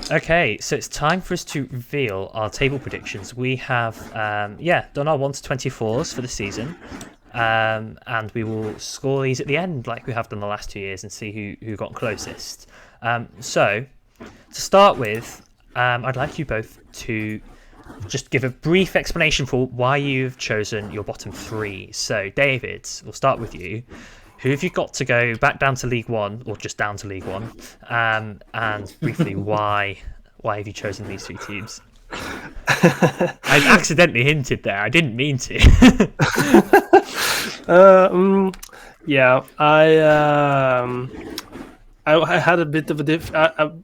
Okay, so it's time for us to reveal our table predictions. We have, done our 1 to 24s for the season, and we will score these at the end like we have done the last 2 years and see who got closest. So, to start with, I'd like you both to just give a brief explanation for why you've chosen your bottom 3. So, David, we'll start with you. Who have you got to go back down to League One, or just down to League One? And briefly, why have you chosen these 3 teams? I accidentally hinted there. I didn't mean to. Yeah, I had a bit of a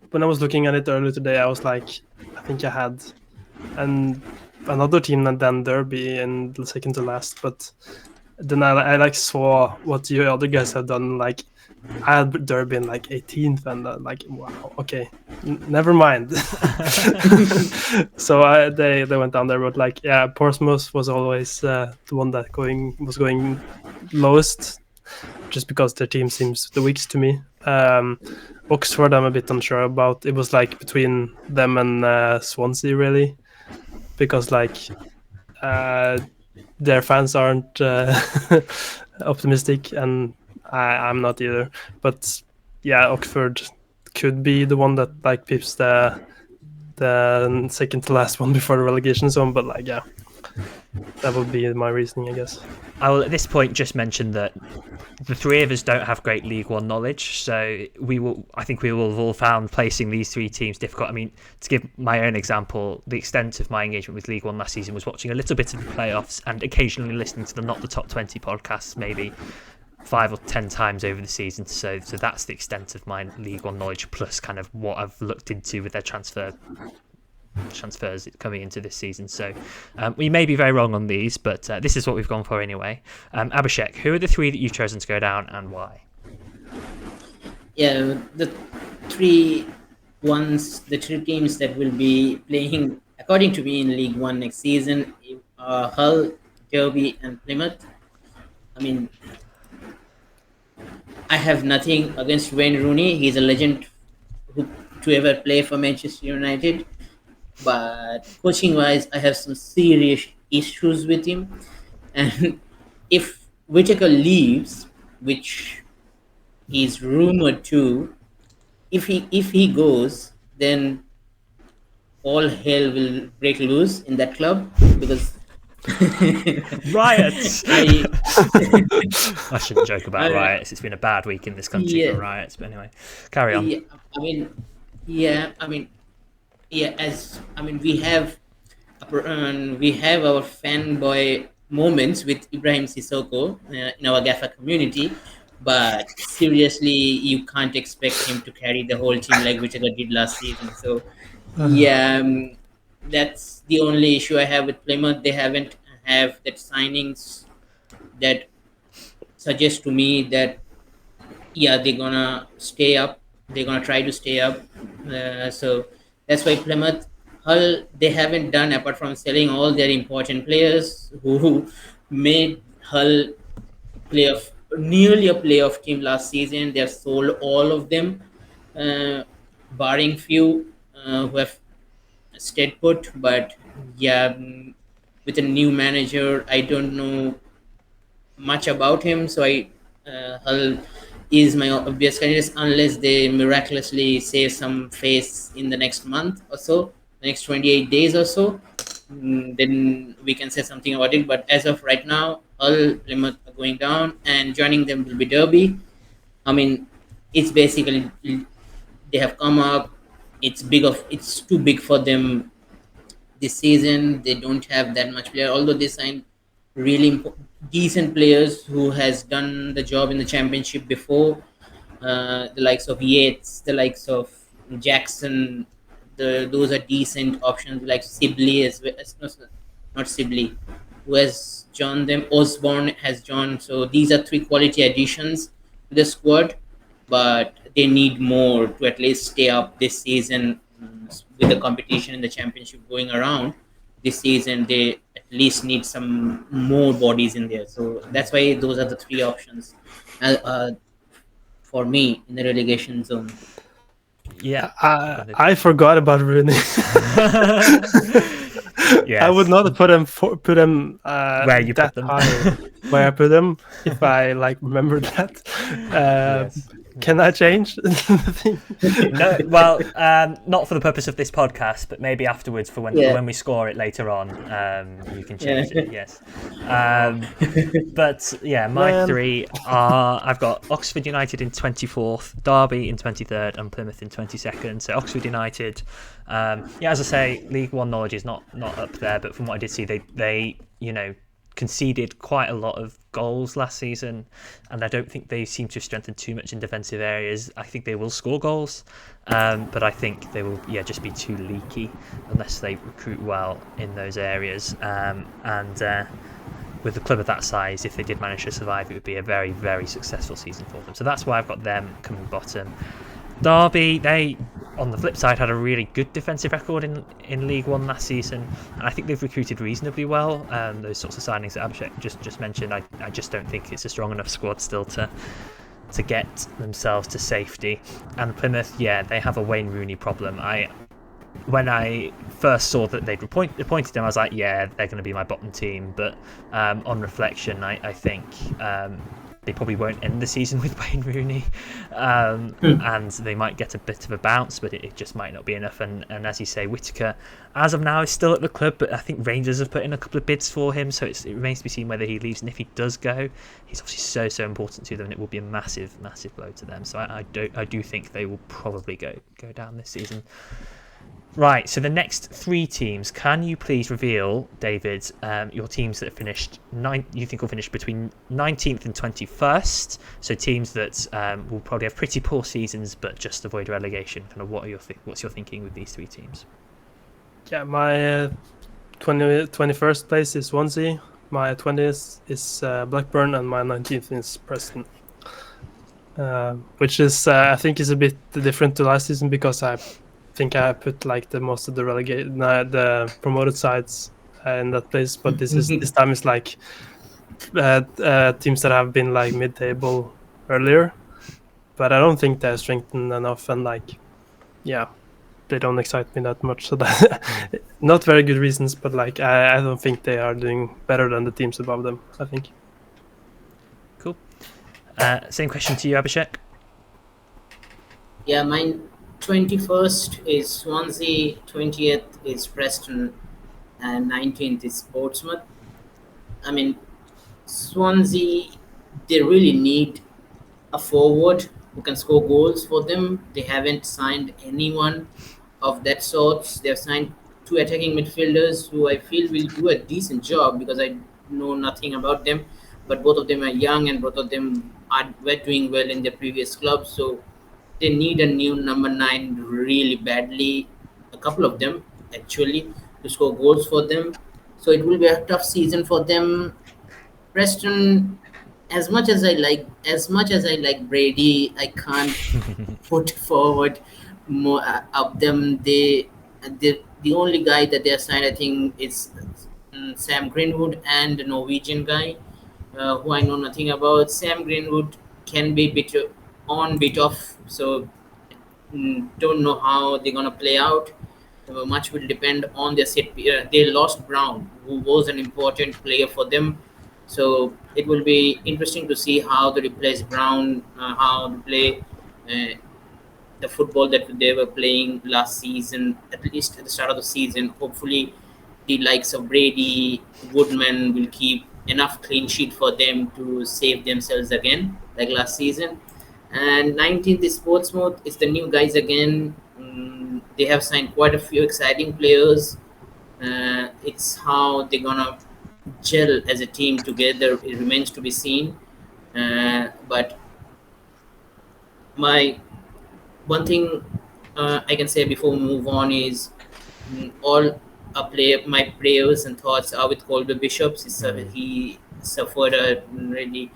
when I was looking at it earlier today. I was like, I think I had another team than Derby in the second to last, but then I like saw what you other guys have done. Like I had Derby in like 18th, and like wow, okay, never mind. So they went down there, but like yeah, Portsmouth was always the one that was going lowest, just because their team seems the weakest to me. Oxford, I'm a bit unsure about. It was like between them and Swansea, really, because like their fans aren't optimistic, and I'm not either. But yeah, Oxford could be the one that like pips the second to last one before the relegation zone. But like yeah, that would be my reasoning, I guess. I will at this point just mention that the 3 of us don't have great League One knowledge, so I think we will have all found placing these 3 teams difficult. I mean, to give my own example, the extent of my engagement with League One last season was watching a little bit of the playoffs and occasionally listening to the Not the Top 20 podcasts, maybe 5 or 10 times over the season. So that's the extent of my League One knowledge, plus kind of what I've looked into with their transfers coming into this season. So we may be very wrong on these, but this is what we've gone for anyway. Abhishek, who are the 3 that you've chosen to go down and why? Yeah, the 3 teams that will be playing, according to me, in League One next season are Hull, Derby, and Plymouth. I mean, I have nothing against Wayne Rooney. He's a legend to ever play for Manchester United. But coaching-wise, I have some serious issues with him. And if Whittaker leaves, which he's rumored to, if he goes, then all hell will break loose in that club because riots. I shouldn't joke about riots. It's been a bad week in this country for riots. But anyway, carry on. We have our fanboy moments with Ibrahim Sissoko in our Gaffr community, but seriously, you can't expect him to carry the whole team like Whittaker did last season. So, that's the only issue I have with Plymouth. They haven't have that signings that suggest to me that yeah, they're gonna stay up. They're gonna try to stay up. So that's why Plymouth, Hull, they haven't done apart from selling all their important players who made Hull playoff nearly a playoff team last season. They have sold all of them, barring few who have stayed put. But yeah, with a new manager, I don't know much about him, so Hull is my obvious candidate unless they miraculously save some face in the next month or so, the next 28 days or so. Then we can say something about it. But as of right now, Hull, Plymouth are going down, and joining them will be Derby. I mean, it's basically they have come up. It's too big for them this season. They don't have that much player, although they signed really decent players who has done the job in the championship before. The likes of Yates, the likes of Jackson, those are decent options. Like Sibley as well. No, not Sibley, who has joined them. Osborne has joined. So these are three quality additions to the squad, but they need more to at least stay up this season. With the competition in the championship going around this season, they at least need some more bodies in there. So that's why those are the three options for me in the relegation zone. Yeah, I forgot about Rooney. yes. I would not put him where you that put them. high where I put him if I remember that. Yes. Can I change the thing? No, well, not for the purpose of this podcast, but maybe afterwards for when we score it later on, you can change it. Yes. But yeah, my three are: I've got Oxford United in 24th, Derby in 23rd, and Plymouth in 22nd. So Oxford United, as I say, League One knowledge is not up there, but from what I did see, they conceded quite a lot of goals last season, and I don't think they seem to have strengthened too much in defensive areas. I think they will score goals, but I think they will just be too leaky unless they recruit well in those areas. And with a club of that size, if they did manage to survive, it would be a very, very successful season for them. So that's why I've got them coming bottom. Derby, they, on the flip side, had a really good defensive record in League One last season, and I think they've recruited reasonably well. Those sorts of signings that Abhishek just mentioned, I just don't think it's a strong enough squad still to get themselves to safety. And Plymouth, they have a Wayne Rooney problem. When I first saw that they'd appointed him, I was like, they're going to be my bottom team. But on reflection, I think they probably won't end the season with Wayne Rooney, and they might get a bit of a bounce, but it just might not be enough. And as you say, Whittaker, as of now, is still at the club, but I think Rangers have put in a couple of bids for him, so it remains to be seen whether he leaves. And if he does go, he's obviously so important to them, and it will be a massive blow to them. So I do think they will probably go down this season. Right, so the next three teams, can you please reveal, David, your teams that have finished, you think will finish between 19th and 21st, so teams that will probably have pretty poor seasons but just avoid relegation. Kind of what's your thinking with these three teams? Yeah, my 21st place is Swansea, my 20th is Blackburn, and my 19th is Preston. Which is, I think, is a bit different to last season because I think I put the most of the the promoted sides in that place, but this time is teams that have been mid-table earlier, but I don't think they're strengthened enough, and they don't excite me that much. So that not very good reasons, but I don't think they are doing better than the teams above them. I think. Cool. Same question to you, Abhishek. Yeah, mine 21st is Swansea, 20th is Preston, and 19th is Portsmouth. I mean, Swansea, they really need a forward who can score goals for them. They haven't signed anyone of that sort. They've signed two attacking midfielders who I feel will do a decent job because I know nothing about them. But both of them are young and both of them were doing well in their previous clubs. So they need a new number 9 really badly. A couple of them, actually, to score goals for them. So it will be a tough season for them. Preston, as much as I like Brady, I can't put forward more of them. The only guy that they assigned, I think, is Sam Greenwood and the Norwegian guy, who I know nothing about. Sam Greenwood can be bit on, bit off, so don't know how they're gonna play out. Much will depend on their set. They lost Brown, who was an important player for them, so it will be interesting to see how they replace Brown, how they play the football that they were playing last season, at least at the start of the season. Hopefully, the likes of Brady, Woodman will keep enough clean sheet for them to save themselves again, like last season. And 19th is Portsmouth. It's the new guys again. They have signed quite a few exciting players. It's how they're gonna gel as a team together. It remains to be seen. But my one thing I can say before we move on is all my prayers and thoughts are with Colby Bishops. He suffered a really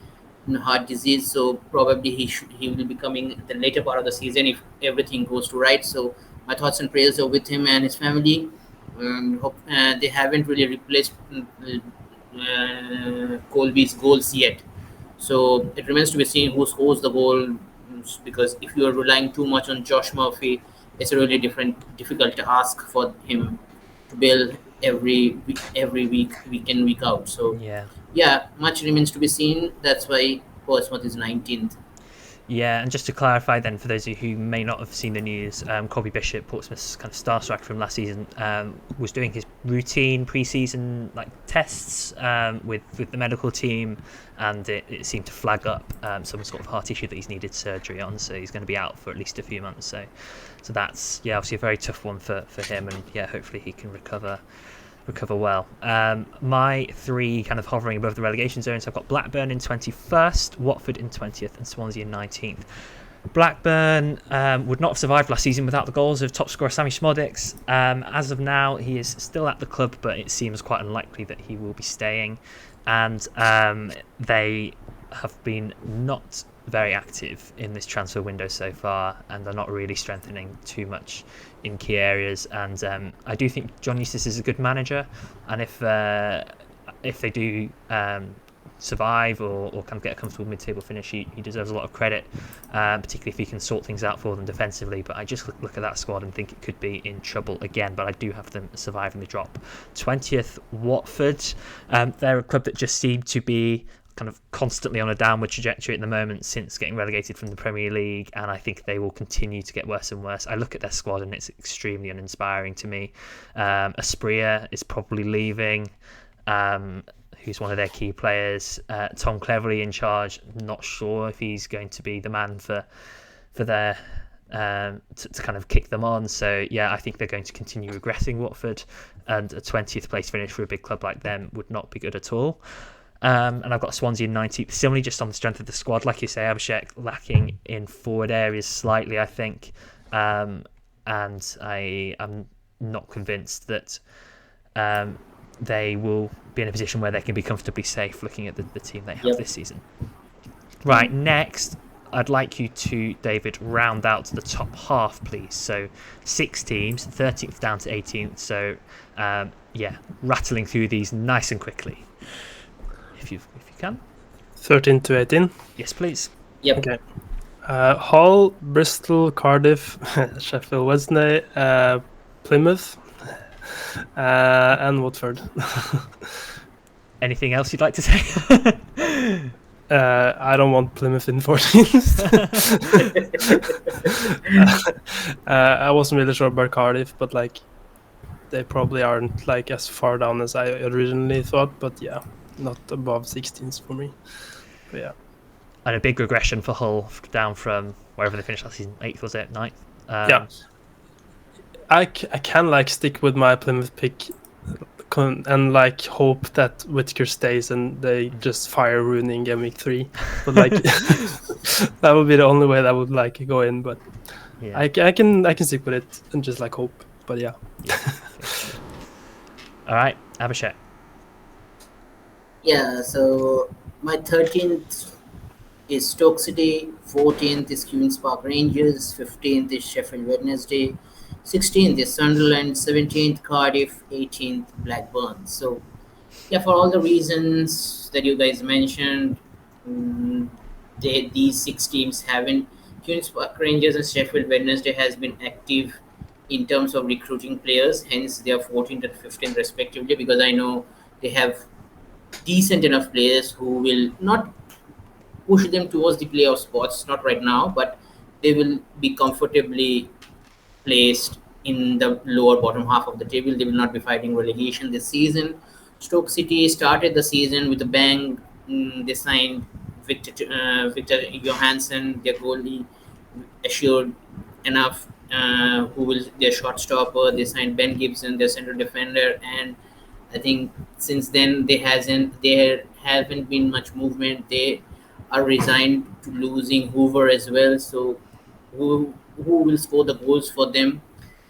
heart disease, so probably he will be coming the later part of the season if everything goes to right. So my thoughts and prayers are with him and his family. Hope, they haven't really replaced Colby's goals yet. So it remains to be seen who scores the goal, because if you are relying too much on Josh Murphy, it's a really difficult task for him to build every week in, week out. So yeah, much remains to be seen. That's why Portsmouth is 19th. Yeah, and just to clarify then, for those of you who may not have seen the news, Colby Bishop, Portsmouth's kind of star striker from last season, was doing his routine pre-season tests with the medical team, and it seemed to flag up some sort of heart issue that he's needed surgery on, so he's going to be out for at least a few months. So that's obviously a very tough one for him, and hopefully he can recover well. My three kind of hovering above the relegation zone. So I've got Blackburn in 21st, Watford in 20th, and Swansea in 19th. Blackburn would not have survived last season without the goals of top scorer Sammy Szmodics. As of now, he is still at the club, but it seems quite unlikely that he will be staying. And they have been not very active in this transfer window so far, and they're not really strengthening too much in key areas. And I do think John Eustace is a good manager, and if they do survive or kind of get a comfortable mid-table finish, he deserves a lot of credit, particularly if he can sort things out for them defensively. But I just look at that squad and think it could be in trouble again, but I do have them surviving the drop. 20th, Watford. They're a club that just seem to be kind of constantly on a downward trajectory at the moment since getting relegated from the Premier League, and I think they will continue to get worse and worse. I look at their squad and it's extremely uninspiring to me. Aspria is probably leaving, who's one of their key players. Tom Cleverley in charge, not sure if he's going to be the man for their to kind of kick them on. So I think they're going to continue regressing, Watford, and a 20th place finish for a big club like them would not be good at all. And I've got Swansea in 19th, similarly just on the strength of the squad. Like you say, Abhishek, lacking in forward areas slightly, I think. And I am not convinced that they will be in a position where they can be comfortably safe looking at the team they have this season. Right, next, I'd like you to, David, round out the top half, please. So 6 teams, 13th down to 18th. So, rattling through these nice and quickly. If you can. 13 to 18? Yes, please. Yep. Okay. Hull, Bristol, Cardiff, Sheffield Wednesday, Plymouth, and Watford. Anything else you'd like to say? I don't want Plymouth in 14th. I wasn't really sure about Cardiff, but they probably aren't as far down as I originally thought, but not above 16s for me. But and a big regression for Hull, down from wherever they finished last season, 8th, was it? 9th? I can stick with my Plymouth pick and hope that Whittaker stays and they just fire Rooney in game week 3. But that would be the only way that would go in. But I can stick with it and just hope. But All right, Abhishek. Yeah, so My 13th is Stoke City, 14th is Queen's Park Rangers, 15th is Sheffield Wednesday, 16th is Sunderland, 17th Cardiff, 18th Blackburn. So yeah, for all the reasons that you guys mentioned, mm, these six teams haven't. Queen's Park Rangers and Sheffield Wednesday has been active in terms of recruiting players. Hence, they are 14th and 15th respectively. Because I know they have decent enough players who will not push them towards the playoff spots. Not right now, but they will be comfortably placed in the lower bottom half of the table. They will not be fighting relegation this season. Stoke City started the season with a bang. They signed Victor Johansson, their goalie, assured enough. Who will their shot stopper? They signed Ben Gibson, their central defender, and I think since then there haven't been much movement. They are resigned to losing Hoover as well. So who will score the goals for them?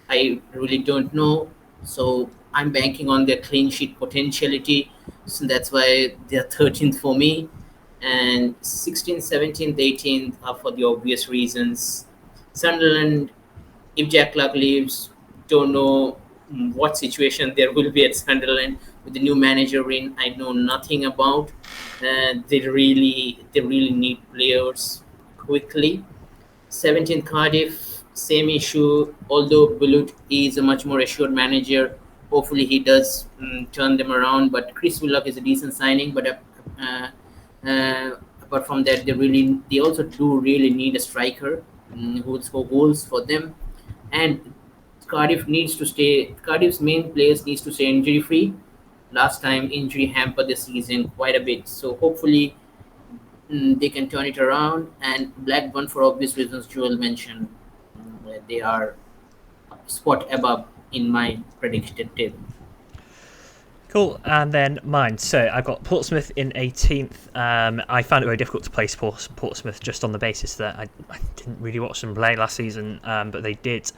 I really don't know. So I'm banking on their clean sheet potentiality. So that's why they're 13th for me. And 16th, 17th, 18th are for the obvious reasons. Sunderland, if Jack Clark leaves, don't know what situation there will be at Sunderland with the new manager in. I know nothing about. They really need players quickly. 17th Cardiff, same issue. Although Bulut is a much more assured manager, hopefully he does turn them around. But Chris Willock is a decent signing. But apart from that, they also do really need a striker who will score goals for them. And Cardiff's main players needs to stay injury free. Last time injury hampered the season quite a bit. So hopefully they can turn it around. And Blackburn, for obvious reasons Joel mentioned, they are a spot above in my predicted table. Cool, and then mine. So I've got Portsmouth in 18th. I found it very difficult to place Portsmouth just on the basis that I didn't really watch them play last season, but they did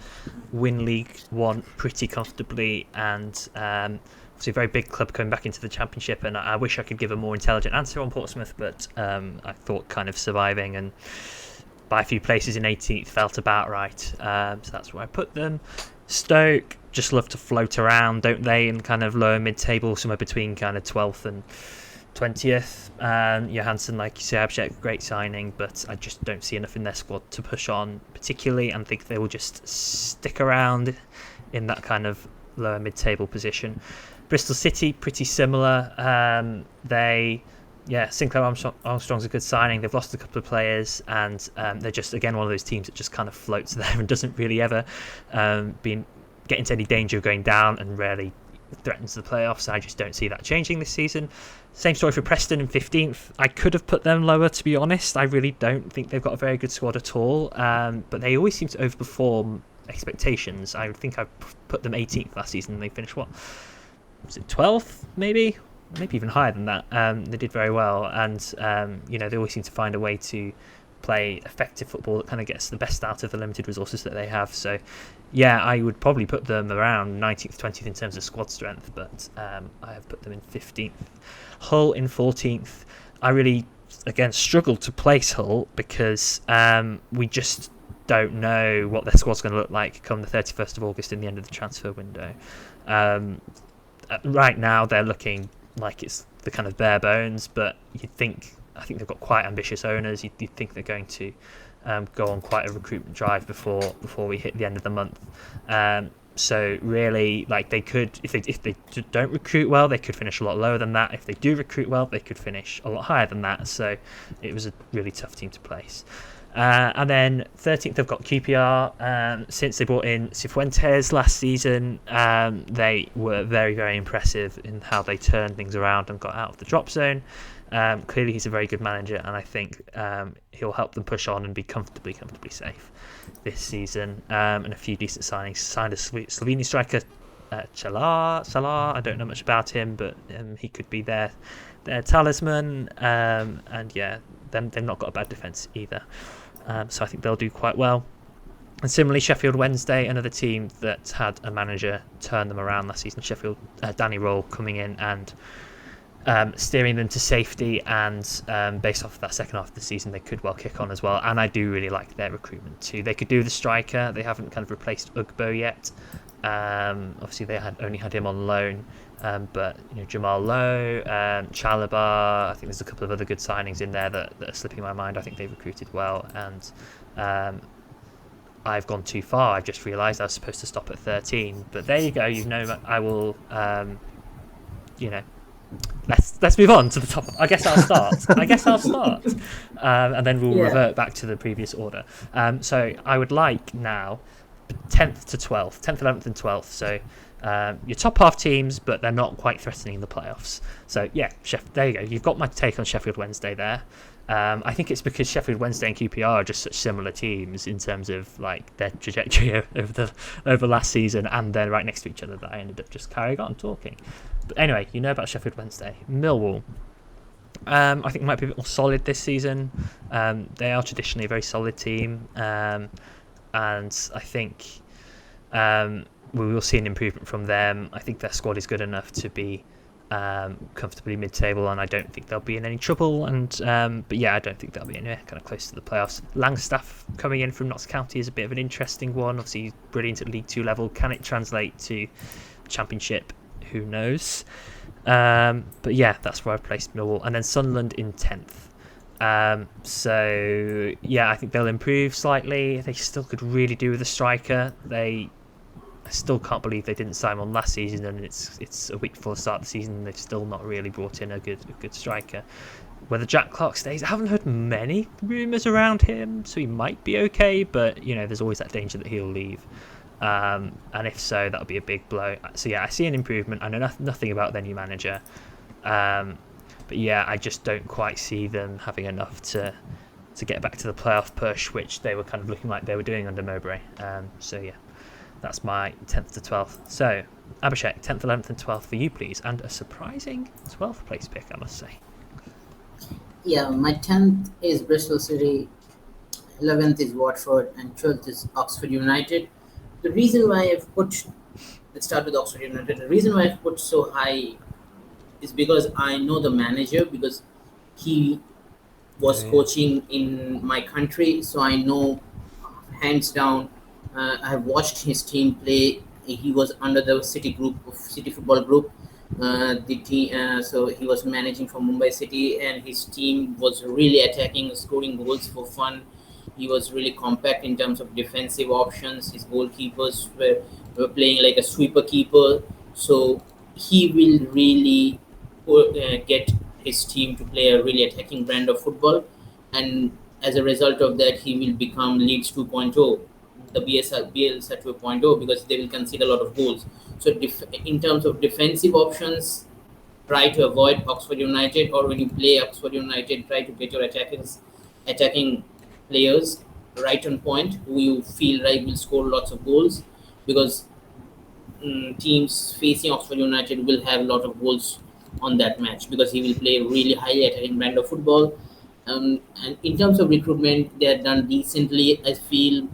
win League One pretty comfortably, and obviously a very big club coming back into the Championship. And I wish I could give a more intelligent answer on Portsmouth, but I thought kind of surviving and by a few places in 18th felt about right. So that's where I put them. Stoke just love to float around, don't they, in kind of lower mid-table, somewhere between kind of 12th and 20th. Johansson, like you say, Abject, great signing, but I just don't see enough in their squad to push on particularly, and think they will just stick around in that kind of lower mid-table position. Bristol City, pretty similar. Sinclair Armstrong's a good signing. They've lost a couple of players, and they're just, again, one of those teams that just kind of floats there and doesn't really ever get into any danger of going down and rarely threatens the playoffs. I just don't see that changing this season. Same story for Preston in 15th. I could have put them lower, to be honest. I really don't think they've got a very good squad at all, but they always seem to overperform expectations. I think I put them 18th last season, and they finished, what was it, 12th maybe even higher than that. They did very well, and they always seem to find a way to play effective football that kind of gets the best out of the limited resources that they have. So yeah, I would probably put them around 19th, 20th in terms of squad strength, but I have put them in 15th. Hull in 14th. I really, again, struggled to place Hull because we just don't know what their squad's going to look like come the 31st of August in the end of the transfer window. Right now they're looking like it's the kind of bare bones, but I think they've got quite ambitious owners. You'd think they're going to go on quite a recruitment drive before we hit the end of the month. So really, like, they could, if they don't recruit well, they could finish a lot lower than that. If they do recruit well, they could finish a lot higher than that. So it was a really tough team to place. And then 13th, they've got QPR. Since they brought in Cifuentes last season, they were very, very impressive in how they turned things around and got out of the drop zone. Clearly, he's a very good manager, and I think he'll help them push on and be comfortably safe this season. And a few decent signings. Signed a Slovenian striker, Salah. I don't know much about him, but he could be their talisman. And yeah, they've not got a bad defence either. So I think they'll do quite well. And similarly, Sheffield Wednesday, another team that had a manager turn them around last season. Danny Roll coming in and steering them to safety, and based off of that second half of the season, they could well kick on as well. And I do really like their recruitment too. They could do the striker. They haven't kind of replaced Ugbo yet. Obviously, they only had him on loan. But Jamal Lowe, Chalobah, I think there's a couple of other good signings in there that are slipping my mind. I think they recruited well, and I've gone too far. I've just realised I was supposed to stop at 13. But there you go. I will. Let's move on to the top. I guess I'll start. And then we'll revert back to the previous order. So I would like now 10th to 12th, 10th, 11th, and 12th. So. Your top half teams, but they're not quite threatening the playoffs. So yeah, there you go. You've got my take on Sheffield Wednesday there. I think it's because Sheffield Wednesday and QPR are just such similar teams in terms of like their trajectory over last season, and they're right next to each other that I ended up just carrying on talking. But anyway, about Sheffield Wednesday. Millwall. I think might be a bit more solid this season. They are traditionally a very solid team, and I think we will see an improvement from them. I think their squad is good enough to be comfortably mid-table, and I don't think they'll be in any trouble. But yeah, I don't think they'll be anywhere kind of close to the playoffs. Langstaff coming in from Notts County is a bit of an interesting one. Obviously, he's brilliant at League 2 level. Can it translate to Championship? Who knows? But yeah, that's where I've placed Millwall. And then Sunderland in 10th. So yeah, I think they'll improve slightly. They still could really do with a striker. I still can't believe they didn't sign one last season, and it's a week before the start of the season and they've still not really brought in a good striker. Whether Jack Clark stays, I haven't heard many rumours around him, so he might be okay, but there's always that danger that he'll leave. And if so, that'll be a big blow. So yeah, I see an improvement. I know nothing about their new manager, but yeah, I just don't quite see them having enough to get back to the playoff push, which they were kind of looking like they were doing under Mowbray. So yeah. That's my 10th to 12th. So, Abhishek, 10th, 11th and 12th for you, please. And a surprising 12th place pick, I must say. Yeah, my 10th is Bristol City, 11th is Watford, and 12th is Oxford United. The reason why let's start with Oxford United. The reason why I've put so high is because I know the manager, because he was coaching in my country, so I know hands down. I have watched his team play. He was under the City Football Group. So he was managing for Mumbai City, and his team was really attacking, scoring goals for fun. He was really compact in terms of defensive options. His goalkeepers were playing like a sweeper keeper. So he will really get his team to play a really attacking brand of football, and as a result of that, he will become Leeds 2.0. The Bielsa 2.0, because they will concede a lot of goals. So in terms of defensive options, try to avoid Oxford United, or when you play Oxford United, try to get your attacking players right on point, who you feel like will score lots of goals, because teams facing Oxford United will have a lot of goals on that match, because he will play really highly attacking brand of football. And in terms of recruitment, they are done decently, I feel.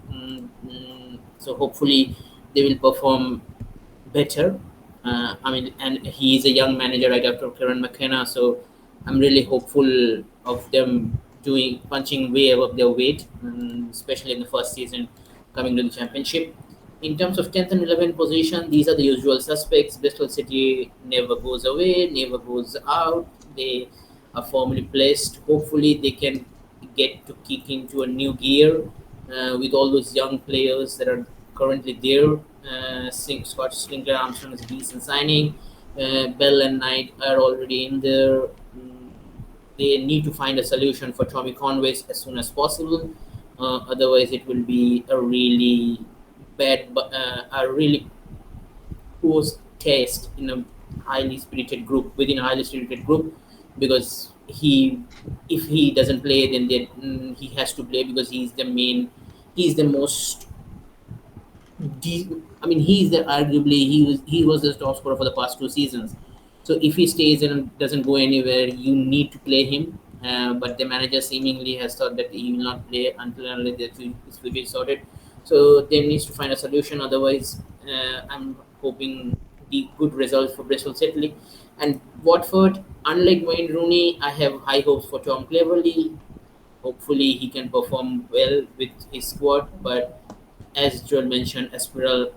So hopefully they will perform better. And he is a young manager right after Kieran McKenna, so I'm really hopeful of them punching way above their weight, especially in the first season coming to the Championship. In terms of 10th and 11th position, these are the usual suspects. Bristol City never goes away, never goes out. They are firmly placed. Hopefully they can get to kick into a new gear with all those young players that are currently there. Scott Slinger Armstrong is a decent signing. Bell and Knight are already in there. They need to find a solution for Tommy Conway as soon as possible. Otherwise, it will be a really poor taste in a highly spirited group, because if he doesn't play, then he has to play, because he's the most. He was the top scorer for the past 2 seasons. So if he stays and doesn't go anywhere, you need to play him. But the manager seemingly has thought that he will not play until his future is sorted. So they needs to find a solution. Otherwise, I'm hoping the good results for Bristol City. And Watford, unlike Wayne Rooney, I have high hopes for Tom Cleverley. Hopefully, he can perform well with his squad. But as Joel mentioned, Esprilla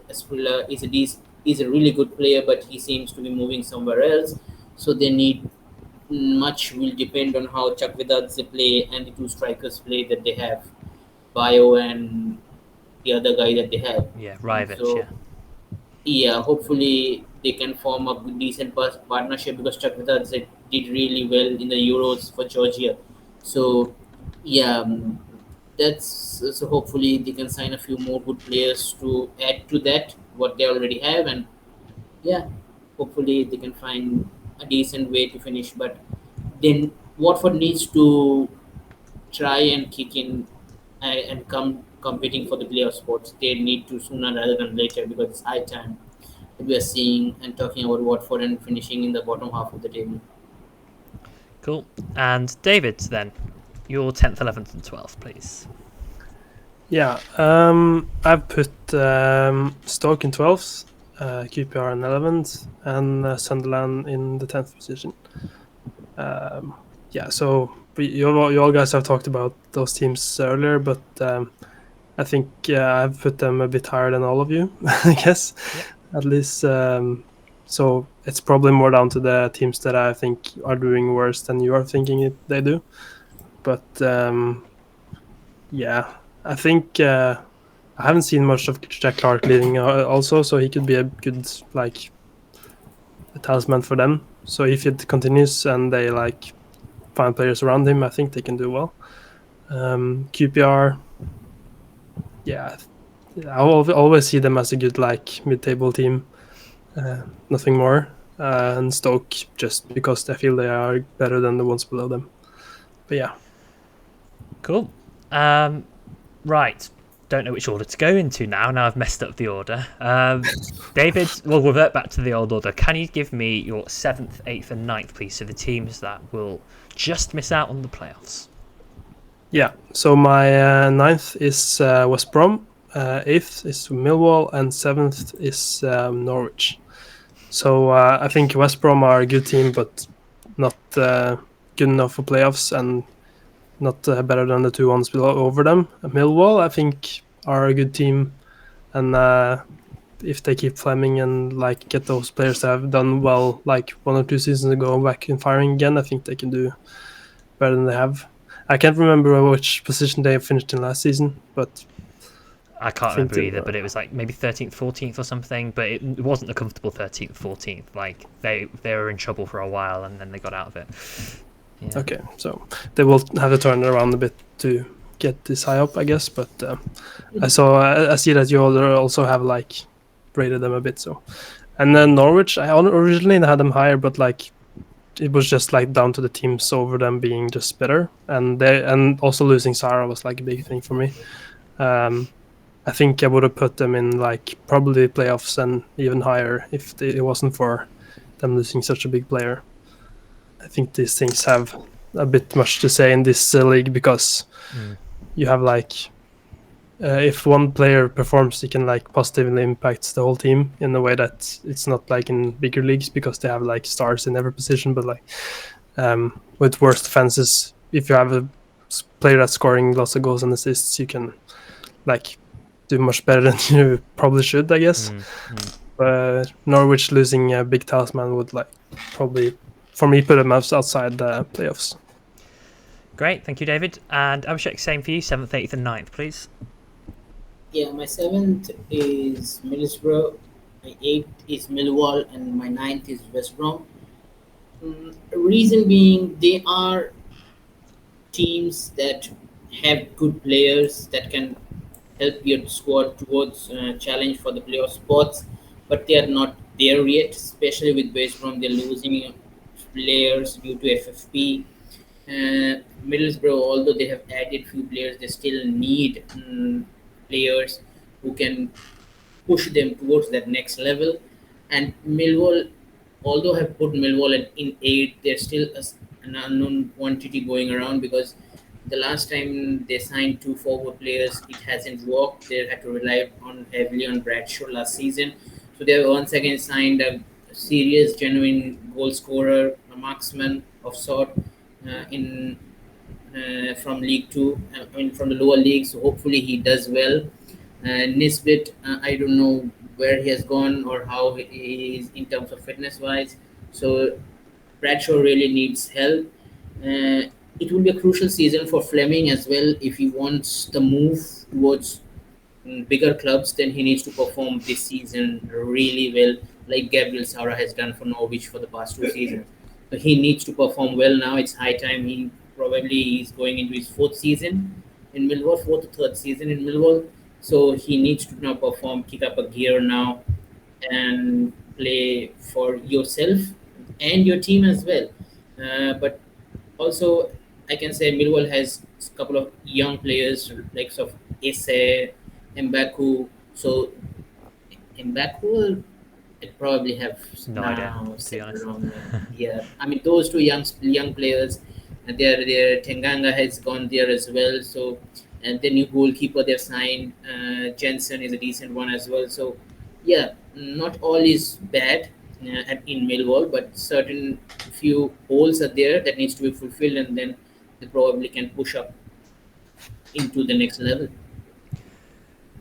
is a really good player, but he seems to be moving somewhere else. So they need much will depend on how Chakvedadze play and the two strikers play that they have, Bio and the other guy that they have. Yeah, Rivich, So yeah, hopefully they can form a decent partnership because Chakvetadze did really well in the Euros for Georgia. So yeah, that's so hopefully they can sign a few more good players to add to that what they already have, and yeah, hopefully they can find a decent way to finish. But then Watford needs to try and kick in and come competing for the playoff spots. They need to sooner rather than later because it's high time that we are seeing and talking about Watford and finishing in the bottom half of the table. Cool. And David, then, your 10th, 11th, and 12th, please. Yeah, I've put Stoke in 12th, QPR in 11th, and Sunderland in the 10th position. Yeah, so you all guys have talked about those teams earlier, but I think I've put them a bit higher than all of you, I guess. Yep. At least, so it's probably more down to the teams that I think are doing worse than you are thinking they do. But yeah, I think I haven't seen much of Jack Clark leading also, so he could be a good a talisman for them. So if it continues and they find players around him, I think they can do well. QPR, yeah, I always see them as a good mid-table team, nothing more. And Stoke just because I feel they are better than the ones below them. But yeah, cool. Right. Don't know which order to go into now. Now I've messed up the order. David, we'll revert back to the old order. Can you give me your 7th, 8th, and 9th, please? So the teams that will just miss out on the playoffs. Yeah. So my 9th is West Brom, 8th is Millwall, and 7th is Norwich. So I think West Brom are a good team, but not good enough for playoffs, and not better than the two ones below over them. Millwall, I think, are a good team, and if they keep Fleming and get those players that have done well 1 or 2 seasons ago back in firing again, I think they can do better than they have. I can't remember which position they finished in last season, but I can't remember either, but it was maybe 13th, 14th or something, but it wasn't a comfortable 13th, 14th. They were in trouble for a while and then they got out of it. Yeah. Okay, so they will have to turn it around a bit to get this high up, I guess. But I see that you also have rated them a bit. So, and then Norwich, I originally had them higher, but it was just down to the teams over them being just better, and also losing Sarah was a big thing for me. I think I would have put them in probably playoffs and even higher if it wasn't for them losing such a big player. I think these things have a bit much to say in this league because you have if one player performs, it can positively impact the whole team in a way that it's not in bigger leagues because they have stars in every position. But with worse defenses, if you have a player that's scoring lots of goals and assists, you can do much better than you probably should, I guess. Norwich losing a big talisman would probably, for me, put them outside the playoffs. Great, thank you, David. And Abhishek, same for you, 7th, 8th, and 9th, please. Yeah, my 7th is Middlesbrough, my 8th is Millwall, and my 9th is West Brom. Reason being, they are teams that have good players that can help your squad towards challenge for the playoff spots, but they are not there yet, especially with West Brom. They're losing players due to FFP. Middlesbrough, although they have added few players, they still need players who can push them towards that next level. And Millwall, although have put Millwall in 8, there's still an unknown quantity going around because the last time they signed 2 forward players, it hasn't worked. They had to rely heavily on Bradshaw last season. So they have once again signed serious, genuine goal scorer, a marksman of sort in from League Two. I mean, from the lower leagues. So hopefully he does well. Nisbet, I don't know where he has gone or how he is in terms of fitness wise. So Bradshaw really needs help. It will be a crucial season for Fleming as well if he wants the move towards bigger clubs. Then he needs to perform this season really well, like Gabriel Saura has done for Norwich for the past 2 seasons. So he needs to perform well now. It's high time. He probably is going into his fourth season in Millwall, fourth or third season in Millwall. So he needs to now perform, kick up a gear now, and play for yourself and your team as well. But also, I can say Millwall has a couple of young players like of Isse, Mbaku. So Mbaku, it probably have No idea, now to be set honest. around. Yeah, I mean those two young players, and their Tenganga has gone there as well. So, and the new goalkeeper they've signed, Jensen is a decent one as well. So, yeah, not all is bad in Millwall, but certain few holes are there that needs to be fulfilled, and then they probably can push up into the next level.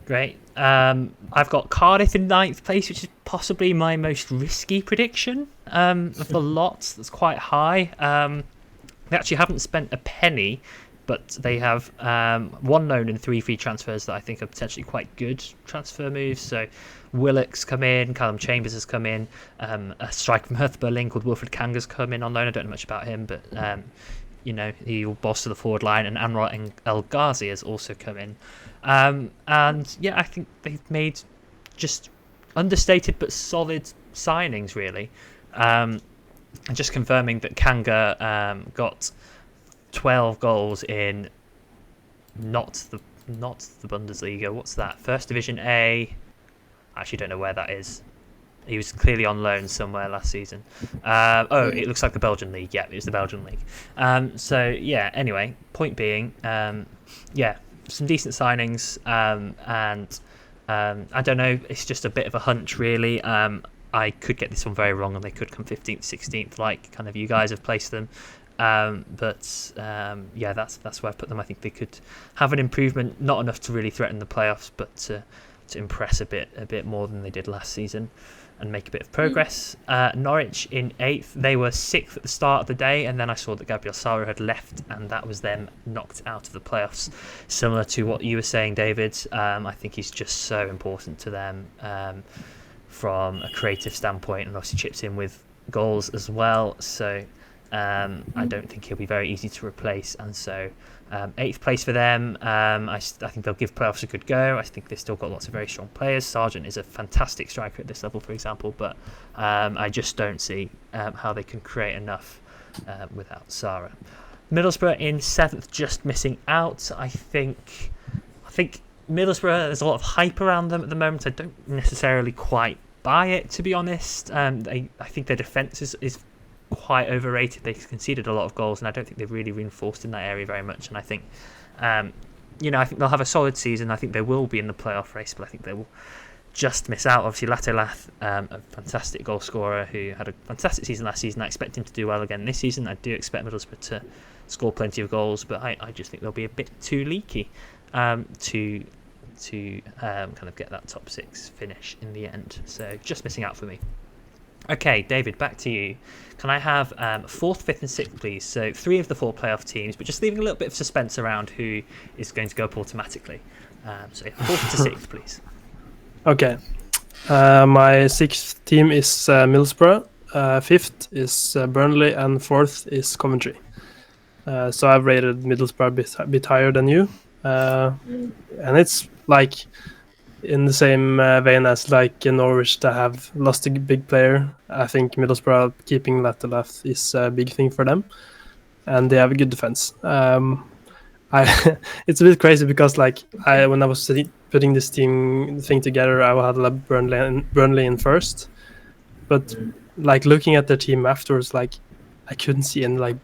Great. I've got Cardiff in 9th place, which is possibly my most risky prediction of the lot. That's quite high. They actually haven't spent a penny, but they have 1 loan and 3 free transfers that I think are potentially quite good transfer moves. So Willock's come in, Callum Chambers has come in, a striker from Hertha Berlin called Wilfred Kanga's come in on loan. I don't know much about him, but he will bolster the forward line, and Anwar El Ghazi has also come in. And yeah, I think they've made just understated but solid signings, really. And just confirming that Kanga got 12 goals in not the Bundesliga. What's that? First Division A. I actually don't know where that is. He was clearly on loan somewhere last season. It looks like the Belgian league. Yeah, it was the Belgian league. So yeah. Anyway, point being, some decent signings, and I don't know. It's just a bit of a hunch, really. I could get this one very wrong, and they could come 15th, 16th, like kind of you guys have placed them. That's where I've put them. I think they could have an improvement, not enough to really threaten the playoffs, but to impress a bit more than they did last season and make a bit of progress. Norwich in 8th. They were 6th at the start of the day, and then I saw that Gabriel Saura had left, and that was them knocked out of the playoffs. Similar to what you were saying, David. I think he's just so important to them from a creative standpoint, and obviously chips in with goals as well. So I don't think he'll be very easy to replace, and so 8th place for them. I think they'll give playoffs a good go. I think they've still got lots of very strong players. Sargent is a fantastic striker at this level, for example, but I just don't see how they can create enough without Sara. Middlesbrough in 7th, just missing out. I think Middlesbrough, there's a lot of hype around them at the moment. I don't necessarily quite buy it, to be honest. I think their defence is quite overrated. They've conceded a lot of goals, and I don't think they've really reinforced in that area very much. And I think, I think they'll have a solid season. I think they will be in the playoff race, but I think they will just miss out. Obviously, Latelath, a fantastic goal scorer who had a fantastic season last season. I expect him to do well again this season. I do expect Middlesbrough to score plenty of goals, but I just think they'll be a bit too leaky to kind of get that top 6 finish in the end. So just missing out for me. Okay, David, back to you. Can I have 4th, 5th and 6th, please? So 3 of the 4 playoff teams, but just leaving a little bit of suspense around who is going to go up automatically. So 4th to 6th, please. Okay. My 6th team is Middlesbrough, 5th is Burnley, and 4th is Coventry. So I've rated Middlesbrough a bit higher than you. And it's like in the same vein as like in Norwich that have lost a big player. I think Middlesbrough keeping Latelath is a big thing for them, and they have a good defense. It's a bit crazy because when I was putting this thing together, I had Burnley in first, but like looking at their team afterwards, like I couldn't see any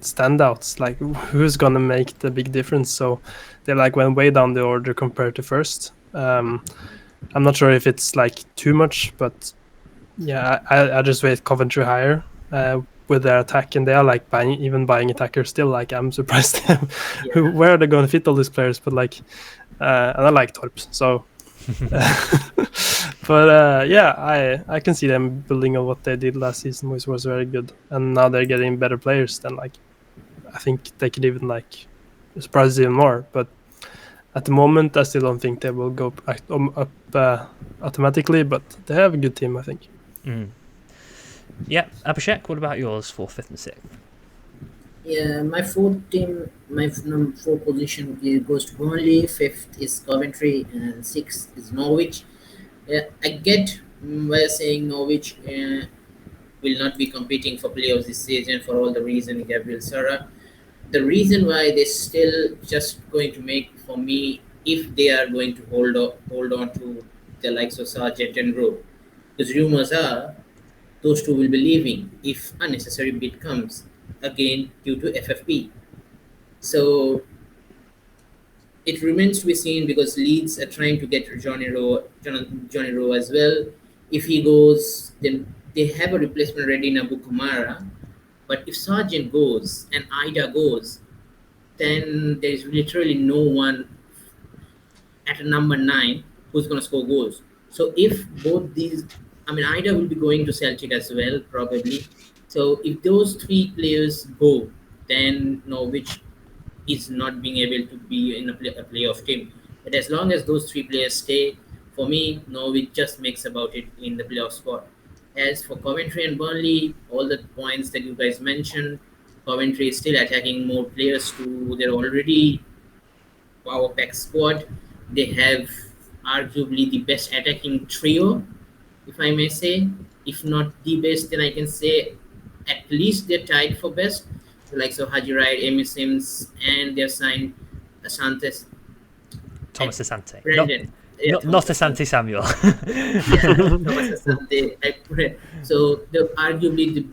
standouts, like who's gonna make the big difference. So they went way down the order compared to first. I'm not sure if it's too much, but Yeah, I just rate Coventry higher with their attack, and they are like buying attackers still. Like I'm surprised where are they going to fit all these players? But like, and I like Torps, so. But yeah, I can see them building on what they did last season, which was very good, and now they're getting better players. Then like, I think they could even like surprise even more. But at the moment, I still don't think they will go up automatically. But they have a good team, I think. Yeah, Abhishek, what about yours for 5th and 6th? Yeah, my fourth team, my number 4 position goes to Burnley. 5th is Coventry, and 6th is Norwich. I get why you're saying Norwich will not be competing for playoffs this season for all the reason Gabriel Sara. The reason why they're still just going to make, for me, if they are going to hold on to the likes of Sargent and Rowe, because rumors are those two will be leaving if unnecessary bid comes again due to FFP. So it remains to be seen because Leeds are trying to get Johnny Rowe as well. If he goes, then they have a replacement ready in Abu Kamara. But if Sargent goes and Ida goes, then there is literally no one at a number 9 who's going to score goals. So if both these, I mean, Ida will be going to Celtic as well, probably. So if those 3 players go, then Norwich is not being able to be in a playoff team. But as long as those 3 players stay, for me, Norwich just makes about it in the playoff spot. As for Coventry and Burnley, all the points that you guys mentioned, Coventry is still attacking more players to their already power pack squad. They have arguably the best attacking trio, if I may say. If not the best, then I can say at least they're tied for best. The likes of Haji Wright, Amy Sims, and they've signed Asante. Thomas Asante. Brendan. Not Asante Samuel. Thomas Asante. So arguably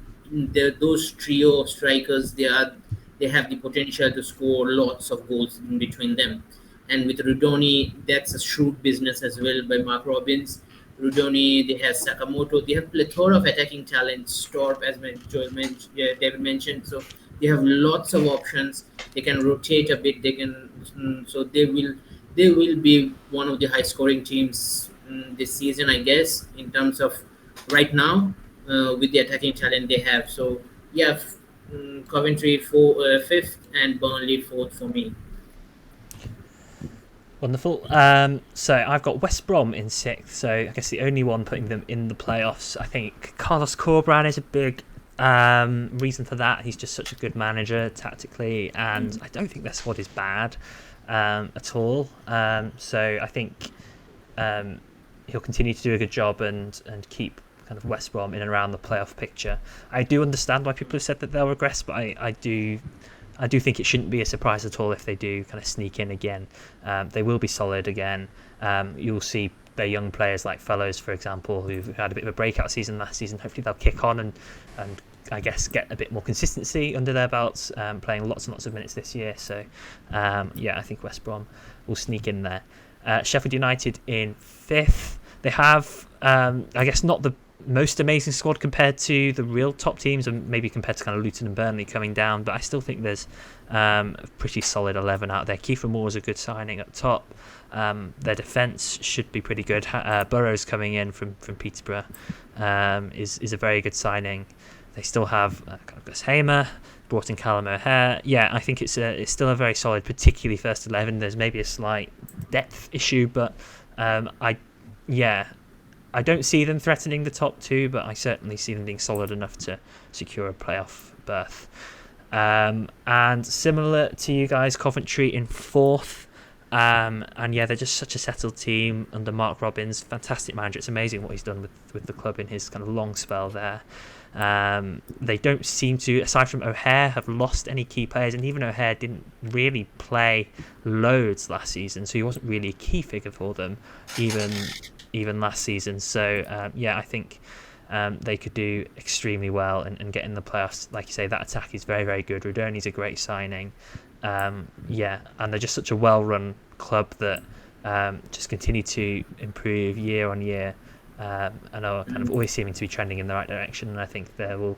those trio of strikers, they have the potential to score lots of goals in between them. And with Rudoni, that's a shrewd business as well by Mark Robbins. Rudoni, they have Sakamoto, they have plethora of attacking talent. Storp, as David mentioned, so they have lots of options. They can rotate a bit. They can, so they will be one of the high scoring teams this season, I guess, in terms of right now with the attacking talent they have. So yeah, Coventry 5th and Burnley 4th for me. Wonderful. So I've got West Brom in 6th. So I guess the only one putting them in the playoffs. I think Carlos Corberán is a big reason for that. He's just such a good manager tactically, and I don't think their squad is bad at all. So I think he'll continue to do a good job and keep kind of West Brom in and around the playoff picture. I do understand why people have said that they'll regress, but I do think it shouldn't be a surprise at all if they do kind of sneak in again. They will be solid again. You'll see their young players like Fellows, for example, who've had a bit of a breakout season last season. Hopefully they'll kick on and I guess get a bit more consistency under their belts, playing lots and lots of minutes this year. So I think West Brom will sneak in there. Sheffield United in 5th. They have, I guess, not the most amazing squad compared to the real top teams, and maybe compared to kind of Luton and Burnley coming down, but I still think there's a pretty solid 11 out there. Kiefer Moore is a good signing up top. Their defence should be pretty good. Burrows coming in from Peterborough is a very good signing. They still have Gus Hamer, brought in Callum O'Hare. Yeah, I think it's still a very solid, particularly first 11. There's maybe a slight depth issue, but I don't see them threatening the top 2, but I certainly see them being solid enough to secure a playoff berth. And similar to you guys, Coventry in 4th. They're just such a settled team under Mark Robbins. Fantastic manager. It's amazing what he's done with the club in his kind of long spell there. They don't seem to, aside from O'Hare, have lost any key players, and even O'Hare didn't really play loads last season, so he wasn't really a key figure for them even last season. So I think they could do extremely well and get in the playoffs. Like you say, that attack is very, very good. Rudoni's a great signing. And they're just such a well-run club that just continue to improve year on year. and are kind of always seeming to be trending in the right direction. And I think they will,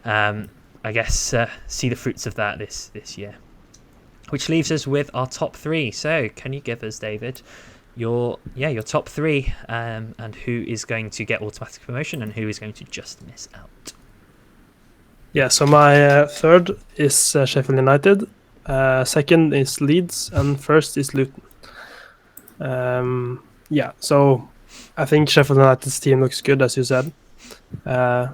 I guess, see the fruits of that this year. Which leaves us with our top three. So, can you give us, David, your top three, and who is going to get automatic promotion and who is going to just miss out? Yeah, so my third is Sheffield United, second is Leeds, and first is Luton. So I think Sheffield United's team looks good, as you said. A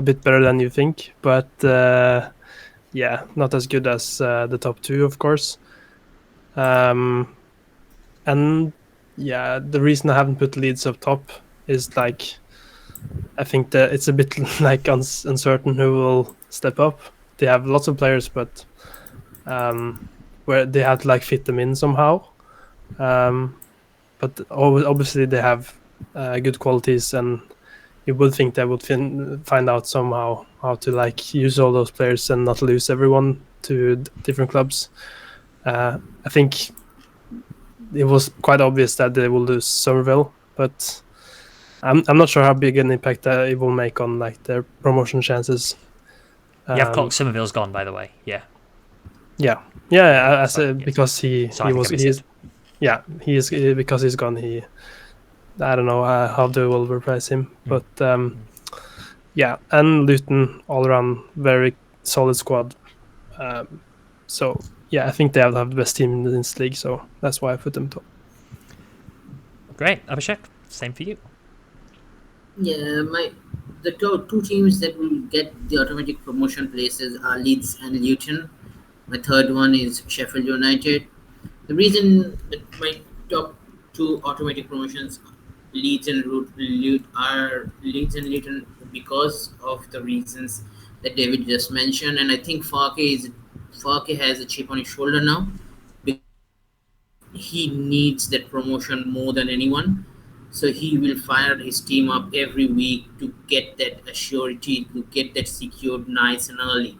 bit better than you think, but not as good as the top two, of course. The reason I haven't put Leeds up top is like, I think that it's a bit like uncertain who will step up. They have lots of players, but where they have to like fit them in somehow. But obviously they have good qualities, and you would think they would find out somehow how to like use all those players and not lose everyone to different clubs. I think it was quite obvious that they will lose Somerville, but I'm not sure how big an impact it will make on like their promotion chances. Somerville's gone, by the way. Because because he's gone. I don't know how they will replace him, but and Luton all around very solid squad. I think they have the best team in this league, so that's why I put them top. Great, Abhishek, same for you. Yeah, the two teams that will get the automatic promotion places are Leeds and Luton. My third one is Sheffield United. The reason that my top two automatic promotions, Leeds and Luton, are Leeds and Luton because of the reasons that David just mentioned, and I think Farke has a chip on his shoulder now. He needs that promotion more than anyone. So he will fire his team up every week to get that assurity, to get that secured nice and early.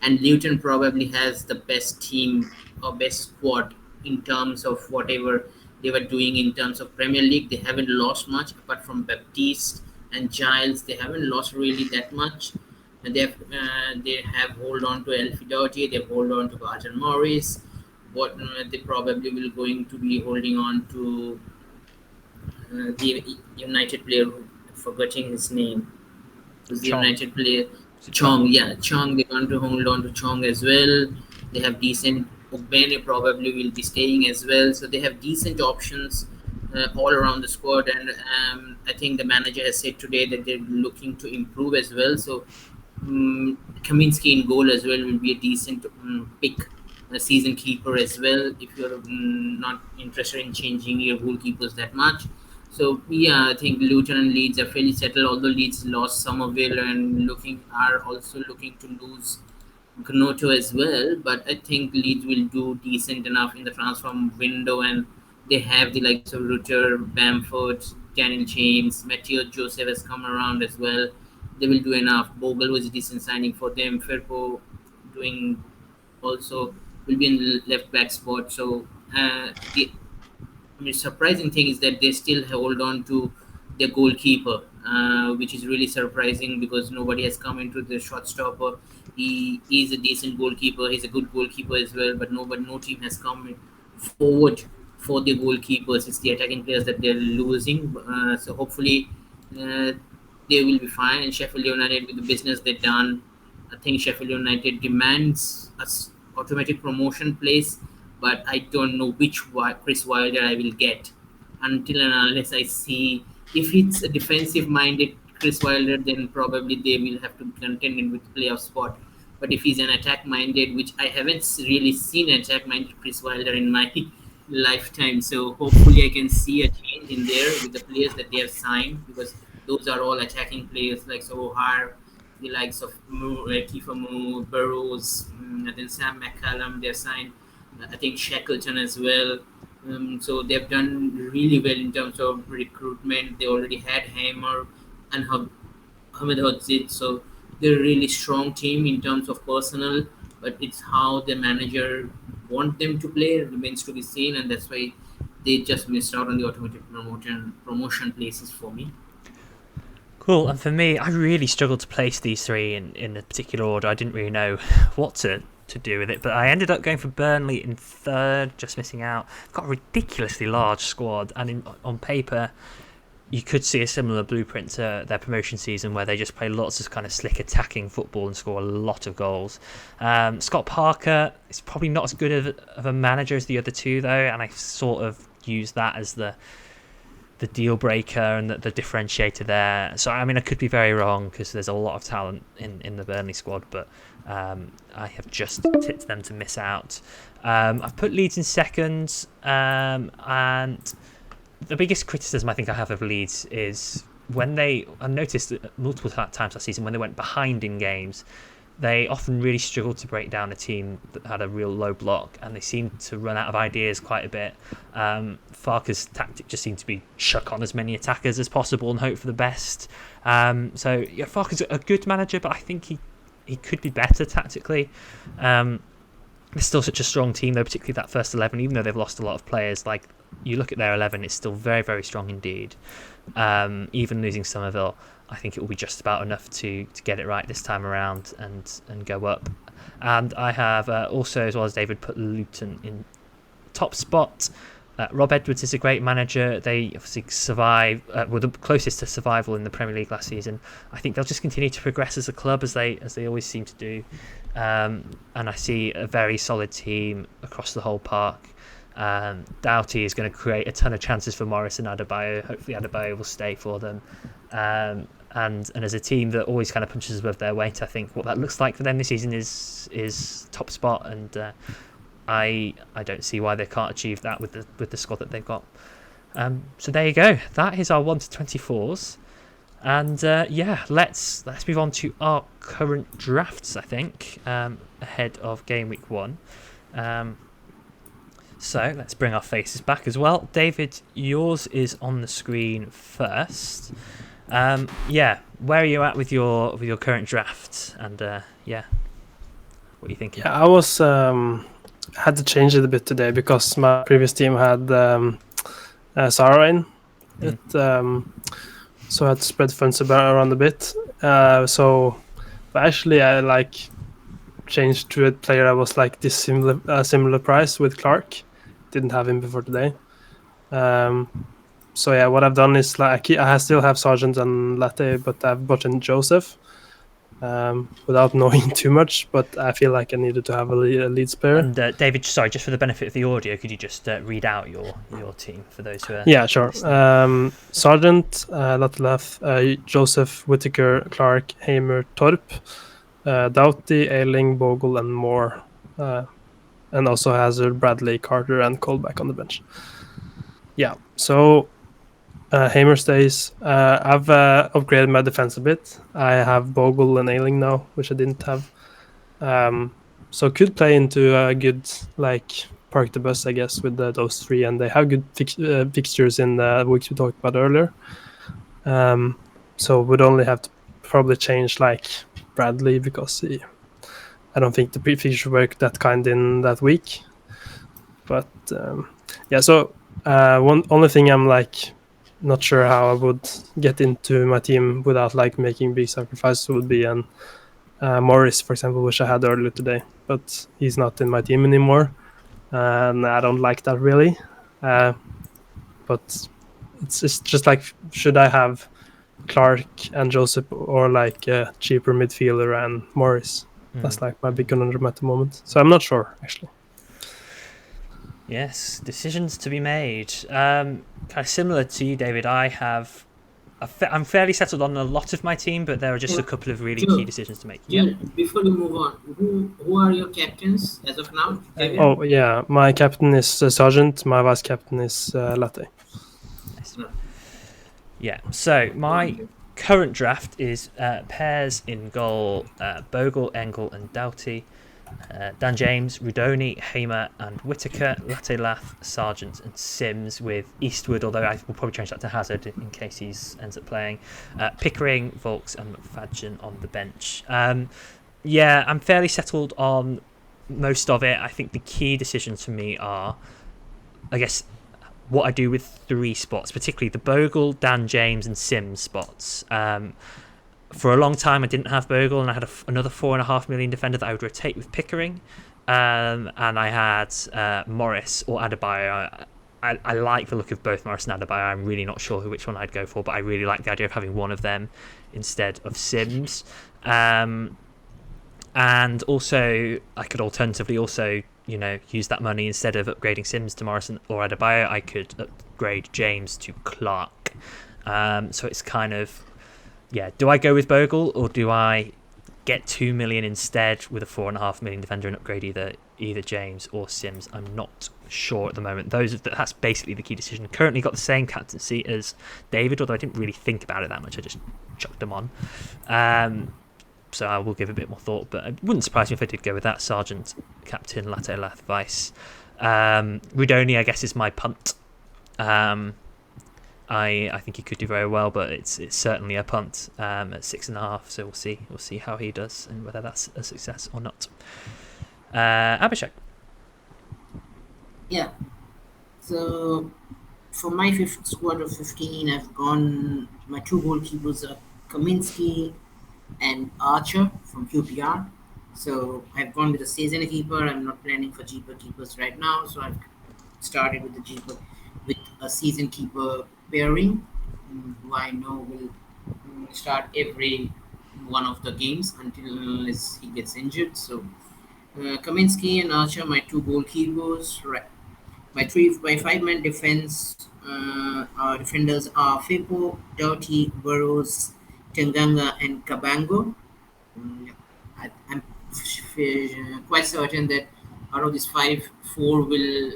And Luton probably has the best team or best squad in terms of whatever they were doing in terms of Premier League. They haven't lost much apart from Baptiste and Giles. They haven't lost really that much. And they have hold on to El Fidotti, they hold on to Barton Morris. What they probably will going to be holding on to the United player, forgetting his name. Who's the United player? Chong. Yeah, Chong. They're going to hold on to Chong as well. They have decent. Ogbene probably will be staying as well. So they have decent options all around the squad. And I think the manager has said today that they're looking to improve as well. So Kaminsky in goal as well will be a decent pick. A season keeper as well, if you're not interested in changing your goalkeepers that much. So I think Luton and Leeds are fairly settled, although Leeds lost Somerville and are also looking to lose Gnotto as well. But I think Leeds will do decent enough in the transfer window, and they have the likes of Rutter, Bamford, Daniel James, Matteo Joseph has come around as well. They will do enough. Bogle was a decent signing for them. Firpo doing also will be in the left back spot. So the surprising thing is that they still hold on to their goalkeeper, which is really surprising because nobody has come into the shot stopper. He is a decent goalkeeper. He's a good goalkeeper as well, but no team has come forward for the goalkeepers. It's the attacking players that they're losing. So hopefully they will be fine. And Sheffield United, with the business they've done, I think Sheffield United demands us automatic promotion place, but I don't know which Chris Wilder I will get until and unless I see if it's a defensive-minded Chris Wilder, then probably they will have to contend with the playoff spot. But if he's an attack-minded, which I haven't really seen an attack-minded Chris Wilder in my lifetime, so hopefully I can see a change in there with the players that they have signed, because those are all attacking players like Sohar, the likes of Kiefer Moore, Burrows, and then Sam McCallum. They've signed, I think, Shackleton as well. So they've done really well in terms of recruitment. They already had Hammer and Ahmed Hodzid. So they're a really strong team in terms of personnel, but it's how the manager want them to play remains to be seen, and that's why they just missed out on the automatic promotion places for me. Well, and for me, I really struggled to place these three in a particular order. I didn't really know what to do with it, but I ended up going for Burnley in third, just missing out. Got a ridiculously large squad, and on paper, you could see a similar blueprint to their promotion season where they just play lots of kind of slick attacking football and score a lot of goals. Scott Parker is probably not as good of a manager as the other two, though, and I sort of use that as the deal breaker and the differentiator there. So, I mean, I could be very wrong because there's a lot of talent in the Burnley squad, but I have just tipped them to miss out. I've put Leeds in second, and the biggest criticism I think I have of Leeds is I've noticed that multiple times last season when they went behind in games, they often really struggled to break down a team that had a real low block, and they seemed to run out of ideas quite a bit. Farke's tactic just seemed to be chuck on as many attackers as possible and hope for the best. So yeah, Farke's a good manager, but I think he could be better tactically. It's still such a strong team, though, particularly that first 11, even though they've lost a lot of players. Like, you look at their 11, it's still very, very strong indeed. Even losing Somerville, I think it will be just about enough to get it right this time around and go up. And I have also, as well as David, put Luton in top spot. Rob Edwards is a great manager. They obviously were the closest to survival in the Premier League last season. I think they'll just continue to progress as a club as they always seem to do. And I see a very solid team across the whole park. Doughty is going to create a ton of chances for Morris and Adebayo. Hopefully Adebayo will stay for them. And as a team that always kind of punches above their weight, I think what that looks like for them this season is top spot, and I don't see why they can't achieve that with the squad that they've got. So there you go. That is our 1-24s, and let's move on to our current drafts. I think ahead of game week 1. So let's bring our faces back as well. David, yours is on the screen first. Where are you at with your current draft? And what are you thinking? Yeah, I was had to change it a bit today because my previous team had Sarah in it, so I had to spread funds around a bit. But actually, I changed to a player that was like this similar price with Clark. Didn't have him before today. So yeah, what I've done is I still have Sargent and Latte, but I've bought in Joseph without knowing too much. But I feel like I needed to have a Leeds player. And David, sorry, just for the benefit of the audio, could you just read out your team for those who are? Yeah, sure. Sargent, Latte left, Joseph, Whittaker, Clark, Hamer, Torp, Doughty, Ayling, Bogle, and Moore. And also Hazard, Bradley, Carter, and Colback on the bench. Yeah, so Hamer stays. I've upgraded my defense a bit. I have Bogle and Ayling now, which I didn't have. So could play into a good park the bus, I guess, with those three, and they have good fixtures in the weeks we talked about earlier. So would only have to probably change Bradley because I don't think the pre-fixture worked that kind in that week. But so only thing I'm not sure how I would get into my team without making big sacrifices would be Morris, for example, which I had earlier today, but he's not in my team anymore, and I don't like that really. But it's just should I have Clark and Joseph or a cheaper midfielder and Morris? That's my big conundrum at the moment. So I'm not sure actually. Yes, decisions to be made. Kind of similar to you, David. I'm fairly settled on a lot of my team, but there are just a couple of really key decisions to make. Yeah. Before you move on, who are your captains as of now, David? Oh yeah, my captain is Sargent. My vice captain is Latte. Nice. Yeah. So my current draft is pairs in goal: Bogle, Engel, and Doughty. Dan James, Rudoni, Hamer, and Whittaker. Latte Lath, Sargent, and Sims with Eastwood, although I will probably change that to Hazard in case he ends up playing. Pickering, Volks, and McFadgen on the bench. I'm fairly settled on most of it. I think the key decisions for me are, I guess, what I do with 3 spots, particularly the Bogle, Dan James, and Sims spots. For a long time, I didn't have Bogle, and I had another 4.5 million defender that I would rotate with Pickering, and I had Morris or Adebayo. I like the look of both Morris and Adebayo. I'm really not sure which one I'd go for, but I really like the idea of having one of them instead of Sims. And also, I could alternatively also, use that money instead of upgrading Sims to Morrison or Adebayo. I could upgrade James to Clark. So it's kind of, do I go with Bogle or do I get 2 million instead with a 4.5 million defender and upgrade either James or Sims? I'm not sure at the moment. That's basically the key decision. Currently got the same captaincy as David, although I didn't really think about it that much. I just chucked them on. So I will give a bit more thought, but it wouldn't surprise me if I did go with that. Sargent, captain, Latte, Lath, Vice. Rudoni, I guess, is my punt. I think he could do very well, but it's certainly a punt at 6.5. So we'll see how he does and whether that's a success or not. Abhishek. Yeah. So for my fifth squad of 15, I've gone. My 2 goalkeepers are Kaminsky and Archer from QPR. So I've gone with a season keeper. I'm not planning for cheaper keepers right now, so I've started with with a season keeper pairing, who I know will start every one of the games unless he gets injured. So Kaminsky and Archer, my 2 goalkeepers. Right. My 5-man defense. Our defenders are Fepo, Doughty, Burrows, Tanganga, and Kabango. I'm quite certain that out of these 5, 4 will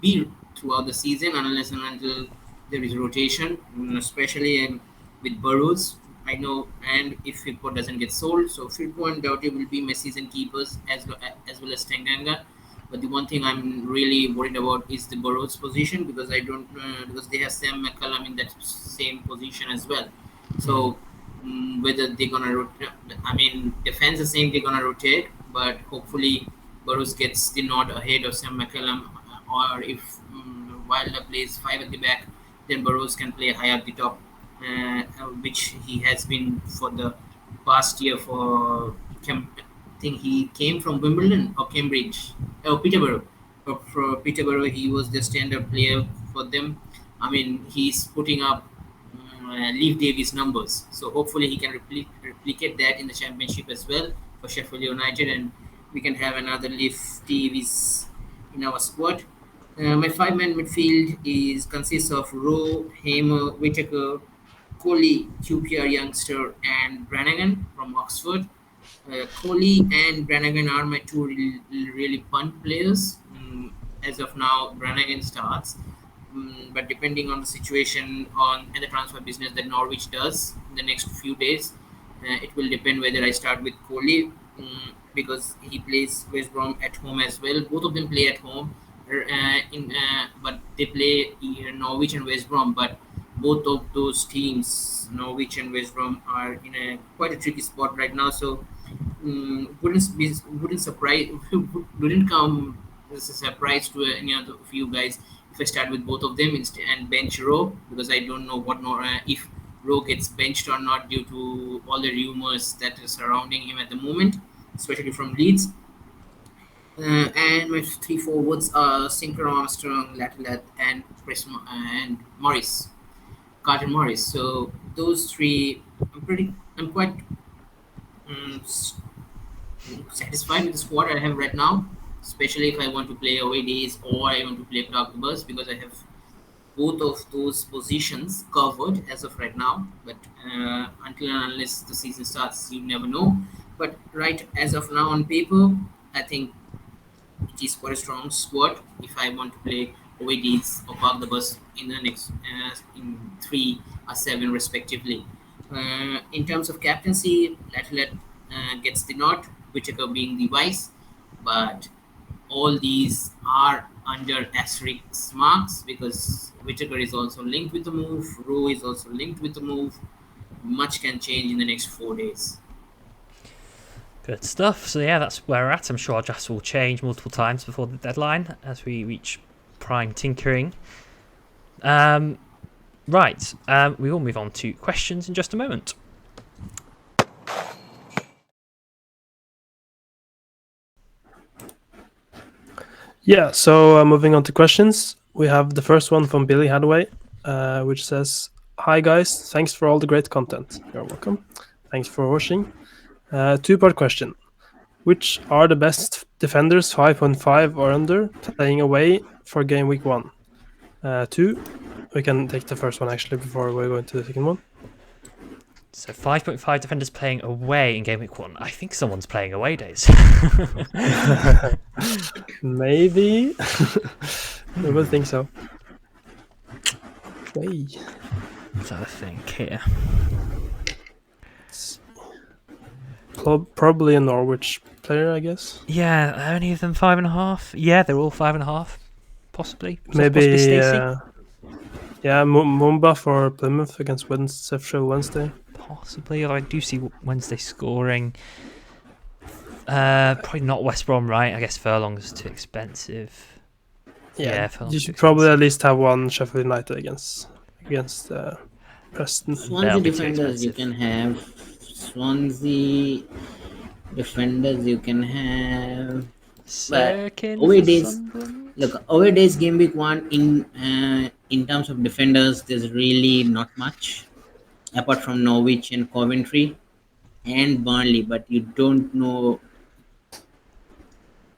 be throughout the season unless and until there is rotation, especially with Burrows. I know, and if Firpo doesn't get sold, so Firpo and Doughty will be my season keepers as well as Tanganga. But the one thing I'm really worried about is the Burrows position because because they have Sam McCullum in that same position as well. So whether they're gonna rotate, defense is saying they're gonna rotate, but hopefully Burrows gets the nod ahead of Sam McCullum, or if Wilder plays 5 at the back, then Burrows can play high at the top, which he has been for the past year for. I think he came from Wimbledon or Cambridge, Peterborough. For Peterborough, he was the standard player for them. He's putting up Leif Davis numbers, so hopefully he can replicate that in the championship as well for Sheffield United, and we can have another Leif Davis in our squad. My 5-man midfield consists of Rowe, Hamer, Whittaker, Coley, QPR youngster, and Brannigan from Oxford. Coley and Brannigan are my 2 really punt players. As of now, Brannigan starts, but depending on the situation and the transfer business that Norwich does in the next few days, it will depend whether I start with Coley because he plays West Brom at home as well. Both of them play at home, but they play Norwich and West Brom. But both of those teams, Norwich and West Brom, are in quite a tricky spot right now. So wouldn't come as a surprise to any other of you guys if I start with both of them instead and bench Rowe, because I don't know if Rowe gets benched or not due to all the rumors that are surrounding him at the moment, especially from Leeds. And my 3 forwards are Sinker, Armstrong, Latilat, and Morris, Carlton Morris. So those 3, I'm quite satisfied with the squad I have right now, especially if I want to play away days or I want to play Park the Bus, because I have both of those positions covered as of right now. But until and unless the season starts, you never know. But right as of now on paper, I think it is quite a strong squad if I want to play away days or Park the Bus in the next in 3 or 7 respectively. In terms of captaincy, Latilat gets the nod, Whittaker being the vice, but all these are under asterisk marks because Whittaker is also linked with the move, Rowe is also linked with the move. Much can change in the next 4 days. Good stuff. So yeah, that's where we're at. I'm sure our drafts will change multiple times before the deadline as we reach prime tinkering. Right, we will move on to questions in just a moment. Yeah, so moving on to questions. We have the first one from Billy Hadaway, which says, "Hi guys, thanks for all the great content." You're welcome. Thanks for watching. Two-part question. Which are the best defenders 5.5 or under playing away for game week 1? Two, we can take the first one actually before we go into the second one. So 5.5 defenders playing away in game week 1. I think someone's playing away days. Maybe. I would think so. Way. Let's have a think here. Probably a Norwich player, I guess. Yeah, are any of them 5.5? Yeah, they're all 5.5. Possibly. Maybe. Possibly Stacey. Yeah, Mumba for Plymouth against Sheffield Wednesday. Possibly. I do see Wednesday scoring. Probably not West Brom, right? I guess Furlong's too expensive. Yeah, Furlong's you too should probably expensive. at least have one Sheffield United against Preston. Swansea defenders you can have. Swansea defenders you can have. Sirkin away for days. Sunderland? Look, away days game week 1 in terms of defenders, there's really not much apart from Norwich and Coventry and Burnley, but you don't know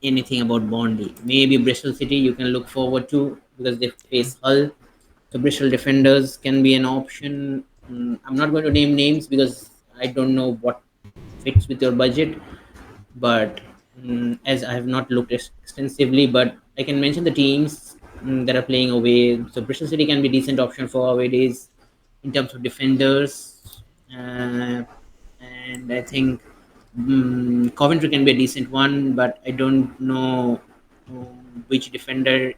anything about Burnley. Maybe Bristol City you can look forward to because they face Hull. So Bristol defenders can be an option. I'm not going to name names because I don't know what fits with your budget, but as I have not looked extensively, but I can mention the teams that are playing away. So Bristol City can be a decent option for away days in terms of defenders, and I think Coventry can be a decent one, but I don't know which defender.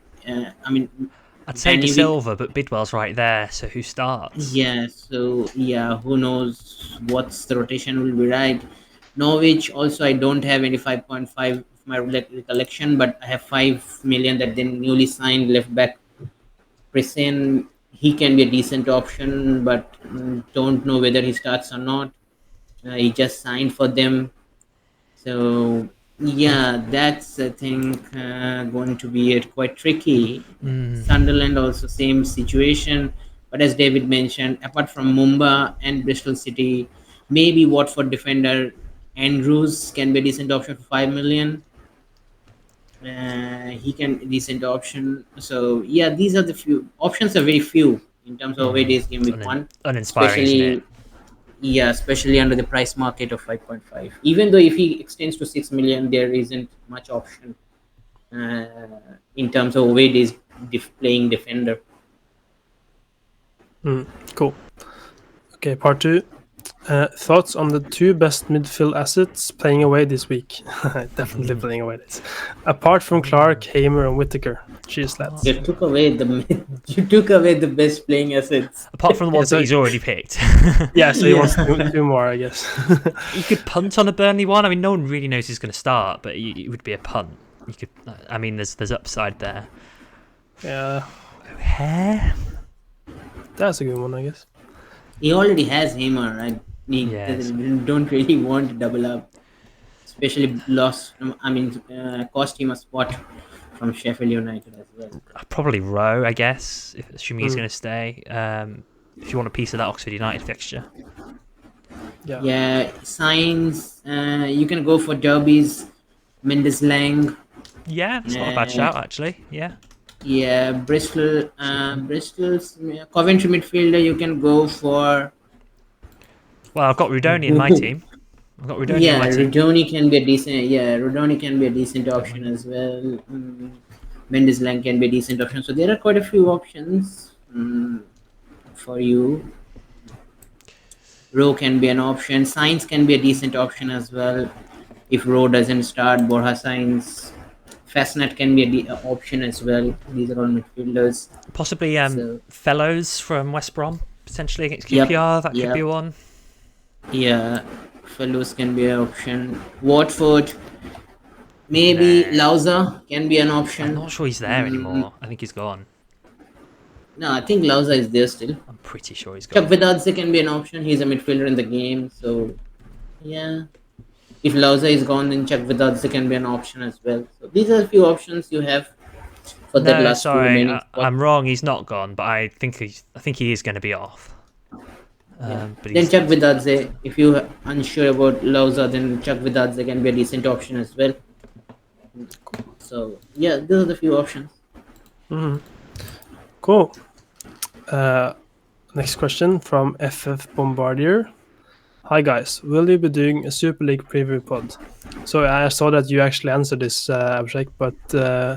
I'd say De Danny Silva, but Bidwell's right there, so who starts? Yeah, so yeah, who knows what's the rotation will be right. Norwich also, I don't have any 5.5 of my recollection, but I have 5 million that they newly signed left back Preseason. He can be a decent option, but don't know whether he starts or not. He just signed for them, so yeah, that's I think going to be quite tricky. Sunderland also same situation, but as David mentioned, apart from Mumbai and Bristol City, maybe Watford defender Andrews can be a decent option for 5 million. He can decent option. So yeah, these are the few options. Are very few in terms of away days game week 1, Uninspiring, isn't it? yeah, especially under the price market of 5.5. Even though if he extends to 6 million, there isn't much option in terms of away days playing defender. Cool. Okay, part 2. Thoughts on the 2 best midfield assets playing away this week? Definitely playing away this. Apart from Clark, Hamer, and Whittaker. Cheers, lads. You took away the best playing assets. Apart from the ones that he's already picked. Yeah, so he wants 2 more, I guess. You could punt on a Burnley one. I mean, no one really knows who's going to start, but it would be a punt. You could. I mean, there's upside there. Yeah. O'Hare? That's a good one, I guess. He already has Hamer. I don't really want to double up, especially cost him a spot from Sheffield United as well. Probably Rowe, I guess, assuming he's going to stay. If you want a piece of that Oxford United fixture. Yeah, signs. You can go for derbies. Mendes Lang. Yeah, it's not a bad shout actually. Yeah. Yeah, Bristol's Coventry midfielder. You can go for. Well, I've got Rudoni in my team. Rudoni can be a decent. Yeah, Rudoni can be a decent option as well. Mendes Lang can be a decent option. So there are quite a few options for you. Rowe can be an option. Sainz can be a decent option as well. If Rowe doesn't start, Borja Sainz. Fastnet can be an option as well. These are all midfielders. Possibly Fellows from West Brom, potentially against QPR. That could be one. Yeah, Fellows can be an option. Watford, maybe Lauza can be an option. I'm not sure he's there anymore. I think he's gone. No, I think Lauza is there still. I'm pretty sure he's Chuck gone. Vidadze can be an option. He's a midfielder in the game, so yeah. If Lauza is gone, then Chuck Vidadze can be an option as well. So these are a few options you have for that No, last two sorry, remaining spots. I'm wrong. He's not gone, but I think he is going to be off. Yeah. But Then Chuck Vidadze. If you're unsure about Lauza, then Chuck Vidadze can be a decent option as well. So yeah, those are the few options. Cool. Next question from FF Bombardier. Hi guys, will you be doing a Super League preview pod? So I saw that you actually answered this, Abhishek, but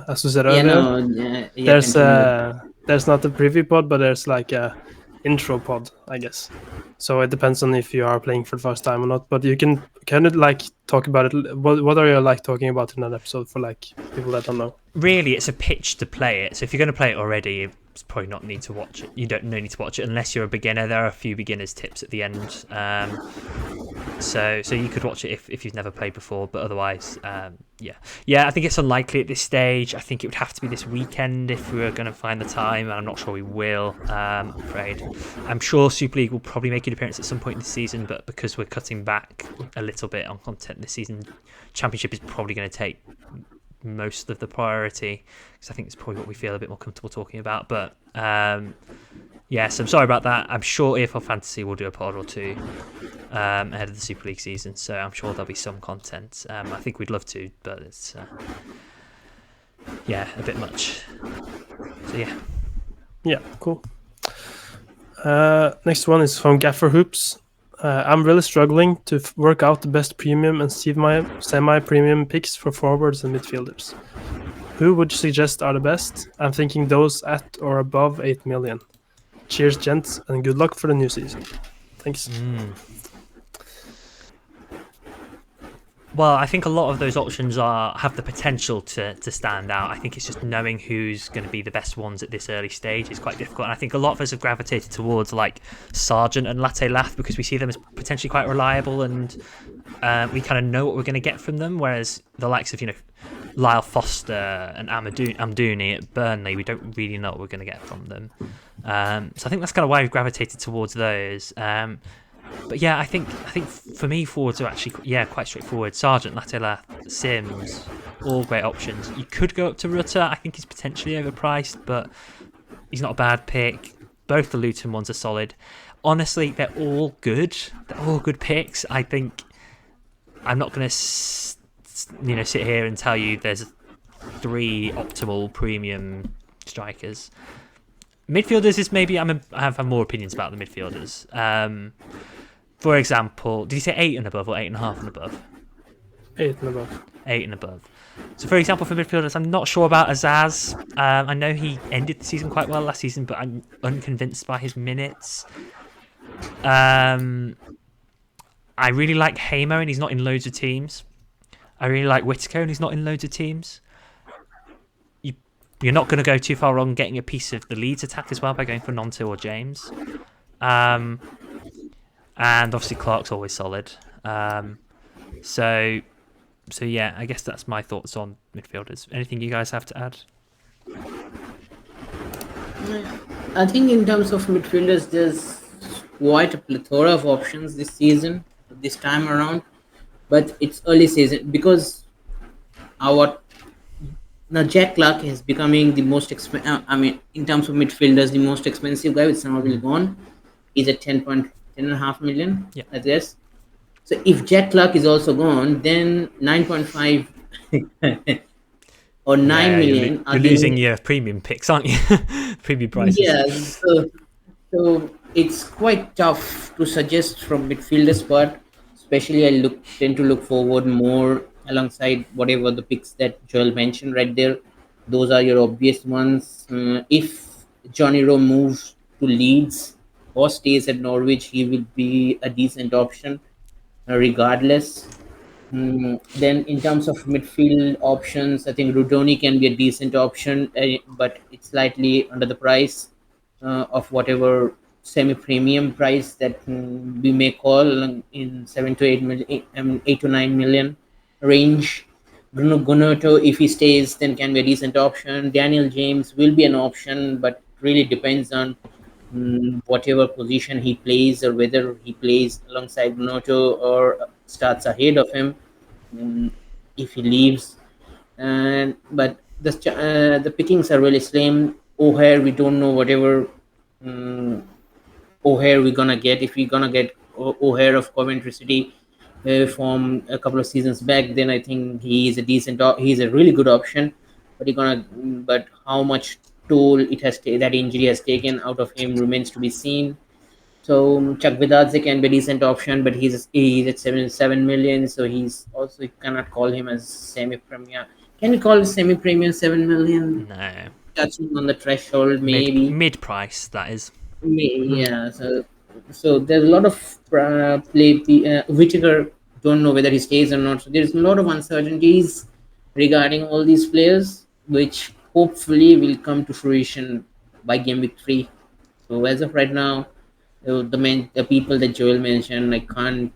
as you said earlier, there's not a preview pod, but there's like a intro pod, I guess. So it depends on if you are playing for the first time or not. But you can it like talk about it. What are you like talking about in that episode for like people that don't know? Really, it's a pitch to play it. So if you're going to play it already, it's probably not need to watch it. You don't need to watch it unless you're a beginner. There are a few beginners tips at the end. So you could watch it if you've never played before, but otherwise, yeah. I think it's unlikely at this stage. I think it would have to be this weekend if we were going to find the time, and I'm not sure we will. I'm afraid. I'm sure Super League will probably make an appearance at some point this season, but because we're cutting back a little bit on content this season, Championship is probably going to take most of the priority, because I think it's probably what we feel a bit more comfortable talking about. But yes, I'm sorry about that. I'm sure EFL Fantasy will do a pod or two ahead of the Super League season, so I'm sure there'll be some content. I think we'd love to, but it's a bit much. So yeah, cool. Next one is from Gaffr Hoops. I'm really struggling to work out the best premium and semi-premium picks for forwards and midfielders. Who would you suggest are the best? I'm thinking those at or above 8 million. Cheers, gents, and good luck for the new season. Thanks. Well, I think a lot of those options have the potential to stand out. I think it's just knowing who's going to be the best ones at this early stage is quite difficult. And I think a lot of us have gravitated towards like Sargent and Latte Lath because we see them as potentially quite reliable, and we kind of know what we're going to get from them. Whereas the likes of Lyle Foster and Amdouni at Burnley, we don't really know what we're going to get from them. So I think that's kind of why we've gravitated towards those. But yeah, I think for me, forwards are actually quite straightforward. Sargent, Latela, Sims, all great options. You could go up to Rutter. I think he's potentially overpriced, but he's not a bad pick. Both the Luton ones are solid. Honestly, they're all good. They're all good picks. I think I'm not going to sit here and tell you there's 3 optimal premium strikers. Midfielders is maybe I have more opinions about the midfielders. For example, did you say 8 and above or 8.5 and above? 8 and above. 8 and above. So, for example, for midfielders, I'm not sure about Azaz. I know he ended the season quite well last season, but I'm unconvinced by his minutes. I really like Hamer, and he's not in loads of teams. I really like Whitaker, and he's not in loads of teams. You're not going to go too far wrong getting a piece of the Leeds attack as well by going for Nonto or James. And obviously Clark's always solid. So yeah, I guess that's my thoughts on midfielders. Anything you guys have to add? I think in terms of midfielders, there's quite a plethora of options this season, this time around. But it's early season because now Jack Clark is becoming the most expensive. In terms of midfielders, the most expensive guy with Somerville gone. He's at 10.5 million, I guess. So if Jack Clark is also gone, then 9.5 or 9 million. You're losing your premium picks, aren't you? Premium prices. Yeah, so it's quite tough to suggest from midfielder spot. Especially, I tend to look forward more alongside whatever the picks that Joel mentioned right there. Those are your obvious ones. If Johnny Rowe moves to Leeds or stays at Norwich, he will be a decent option regardless. Then in terms of midfield options, I think Rudoni can be a decent option, but it's slightly under the price of whatever semi-premium price that we may call in 7 to 8 million, 8 to 9 million range. Bruno Gunnerto, if he stays, then can be a decent option. Daniel James will be an option, but really depends on whatever position he plays, or whether he plays alongside Noto or starts ahead of him. mm, if he leaves, and but the pickings are really slim. O'Hare, we don't know whatever O'Hare we're gonna get. If we're gonna get O'Hare of Coventry City from a couple of seasons back, then I think he's a really good option. But how much toll that injury has taken out of him remains to be seen. So Chuck Vidadze can be a decent option, but he's at 7 million, so he's also, you cannot call him as semi-premium. Can you call semi-premium 7 million? No. Touching on the threshold, maybe. Mid price, that is. Yeah. So there's a lot of Whitaker, don't know whether he stays or not. So there's a lot of uncertainties regarding all these players, which hopefully will come to fruition by game week 3. So as of right now, the people that Joel mentioned, I can't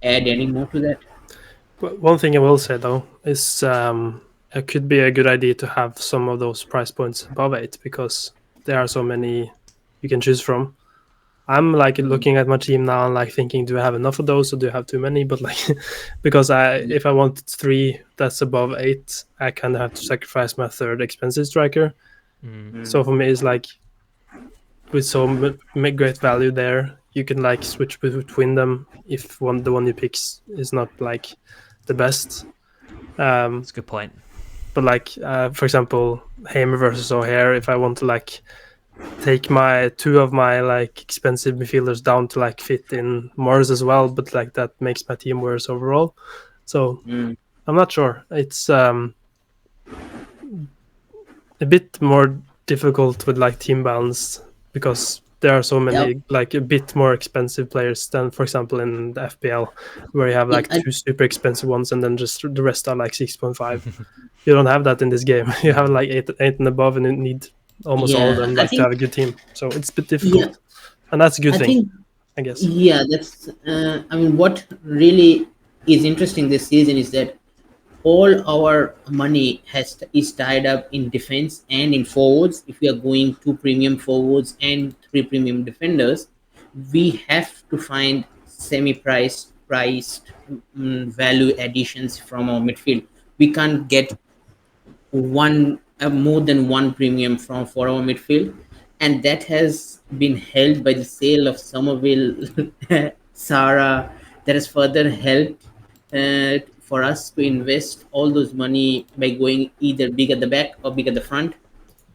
add any more to that. One thing I will say though is it could be a good idea to have some of those price points above 8, because there are so many you can choose from. I'm like looking at my team now and like thinking, do I have enough of those or do I have too many? But like, because if I want 3 that's above 8, I kind of have to sacrifice my third expensive striker. So for me, it's like with so great value there, you can like switch between them if the one you pick is not like the best. That's a good point. But like, for example, Hamer versus O'Hare, if I want to like take my 2 of my like expensive midfielders down to like fit in Morris as well, but like that makes my team worse overall. So I'm not sure. It's a bit more difficult with like team balance, because there are so many like a bit more expensive players than, for example, in the FPL, where you have like 2 super expensive ones and then just the rest are like 6.5. You don't have that in this game. You have like 8 and above, and you need almost all of them to have a good team. So it's a bit difficult, and that's a good thing, I guess. Yeah, that's. I mean, what really is interesting this season is that all our money is tied up in defense and in forwards. If we are going 2 premium forwards and 3 premium defenders, we have to find priced value additions from our midfield. We can't get more than one premium for our midfield, and that has been held by the sale of Somerville, Sarah. That has further helped for us to invest all those money by going either big at the back or big at the front.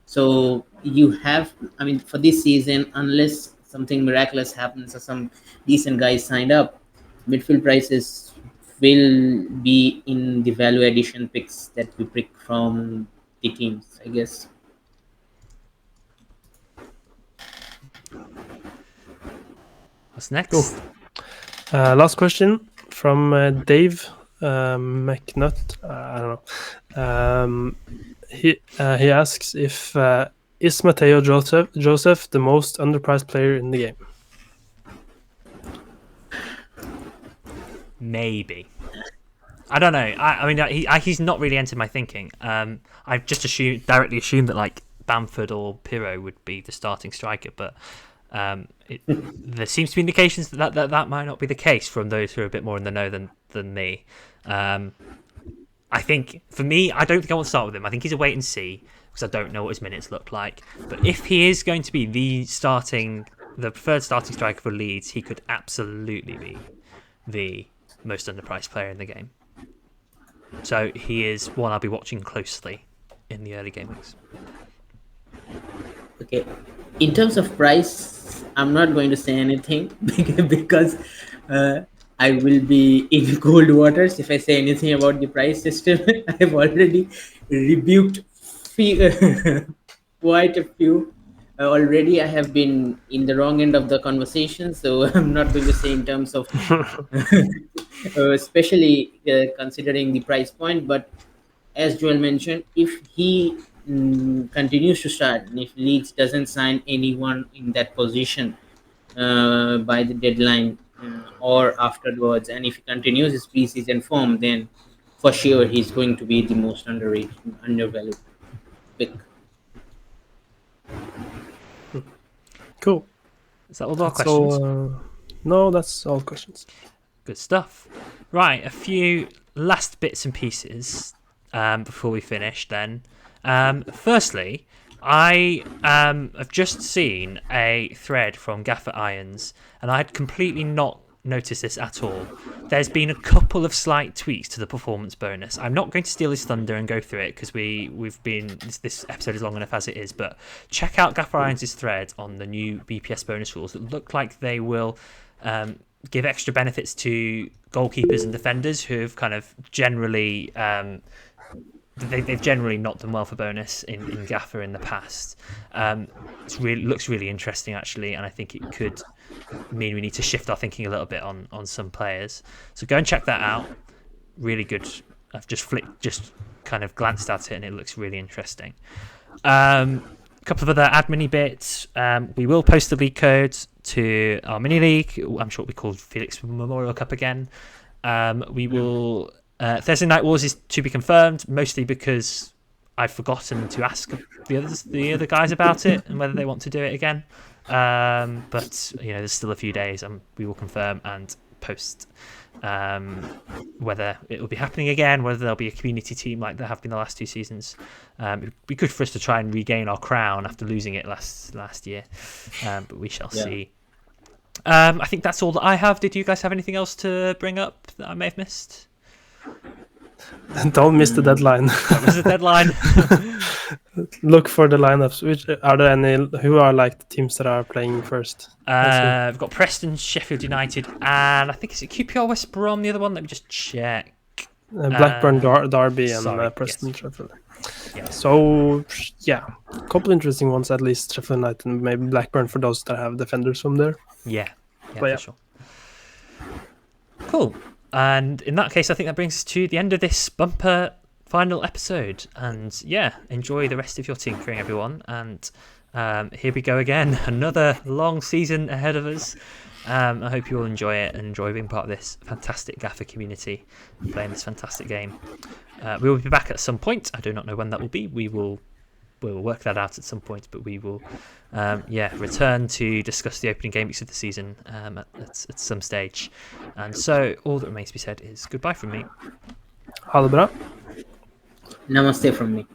So you have, I mean, for this season, unless something miraculous happens or some decent guys signed up, midfield prices will be in the value addition picks that we pick from the teams, I guess. What's next? Cool. Last question from Dave McNutt. I don't know. He asks if is Matteo Joseph the most underpriced player in the game? Maybe. I don't know. I mean, he's not really entered my thinking. I've just directly assumed that like Bamford or Pirro would be the starting striker, but there seems to be indications that might not be the case from those who are a bit more in the know than me. I think for me, I don't think I want to start with him. I think he's a wait and see, because I don't know what his minutes look like. But if he is going to be the preferred starting striker for Leeds, he could absolutely be the most underpriced player in the game. So he is one I'll be watching closely in the early game weeks. Okay. In terms of price, I'm not going to say anything because I will be in cold waters if I say anything about the price system. I've already rebuked quite a few. Already I have been in the wrong end of the conversation, so I'm not going to say in terms of especially considering the price point. But as Joel mentioned, if he continues to start, and if Leeds doesn't sign anyone in that position by the deadline or afterwards, and if he continues his preseason form, then for sure he's going to be the most undervalued pick. Cool. Is that all our That's questions? all, no, that's all questions. Good stuff. Right, a few last bits and pieces before we finish then. Firstly, I have just seen a thread from Gaffr Irons, and I had completely not noticed this at all. There's been a couple of slight tweaks to the performance bonus. I'm not going to steal his thunder and go through it because this episode is long enough as it is, but check out Gaffr Irons' thread on the new BPS bonus rules that look like they will give extra benefits to goalkeepers and defenders who have kind of generally they've generally not done well for bonus in Gaffr in the past. Looks really interesting actually, and I think it could mean we need to shift our thinking a little bit on some players. So go and check that out. Really good. I've just kind of glanced at it and it looks really interesting. A couple of other admin bits. We will post the league codes to our mini league. I'm sure it'll be called Felix Memorial Cup again. We will. Thursday Night Wars is to be confirmed, mostly because I've forgotten to ask the other guys about it and whether they want to do it again. But there's still a few days, and we will confirm and post whether it will be happening again, whether there'll be a community team like there have been the last 2 seasons. It'd be good for us to try and regain our crown after losing it last year, but we shall see. I think that's all that I have. Did you guys have anything else to bring up that I may have missed? Don't miss the deadline. That was the deadline. Look for the lineups. Are there any who are like the teams that are playing first? We've got Preston, Sheffield United, and I think it's QPR West Brom. The other one. Let me just check. Blackburn, Derby, and Preston, Sheffield. Yeah. So a couple interesting ones at least. Sheffield United and maybe Blackburn for those that have defenders from there. Yeah, for sure. Cool. And in that case, I think that brings us to the end of this bumper final episode. And enjoy the rest of your tinkering, everyone. And here we go again. Another long season ahead of us. I hope you all enjoy it and enjoy being part of this fantastic Gaffr community and playing this fantastic game. We will be back at some point. I do not know when that will be. We will work that out at some point, but we will return to discuss the opening game weeks of the season at some stage. And so all that remains to be said is goodbye from me. Ha det bra. Namaste from me.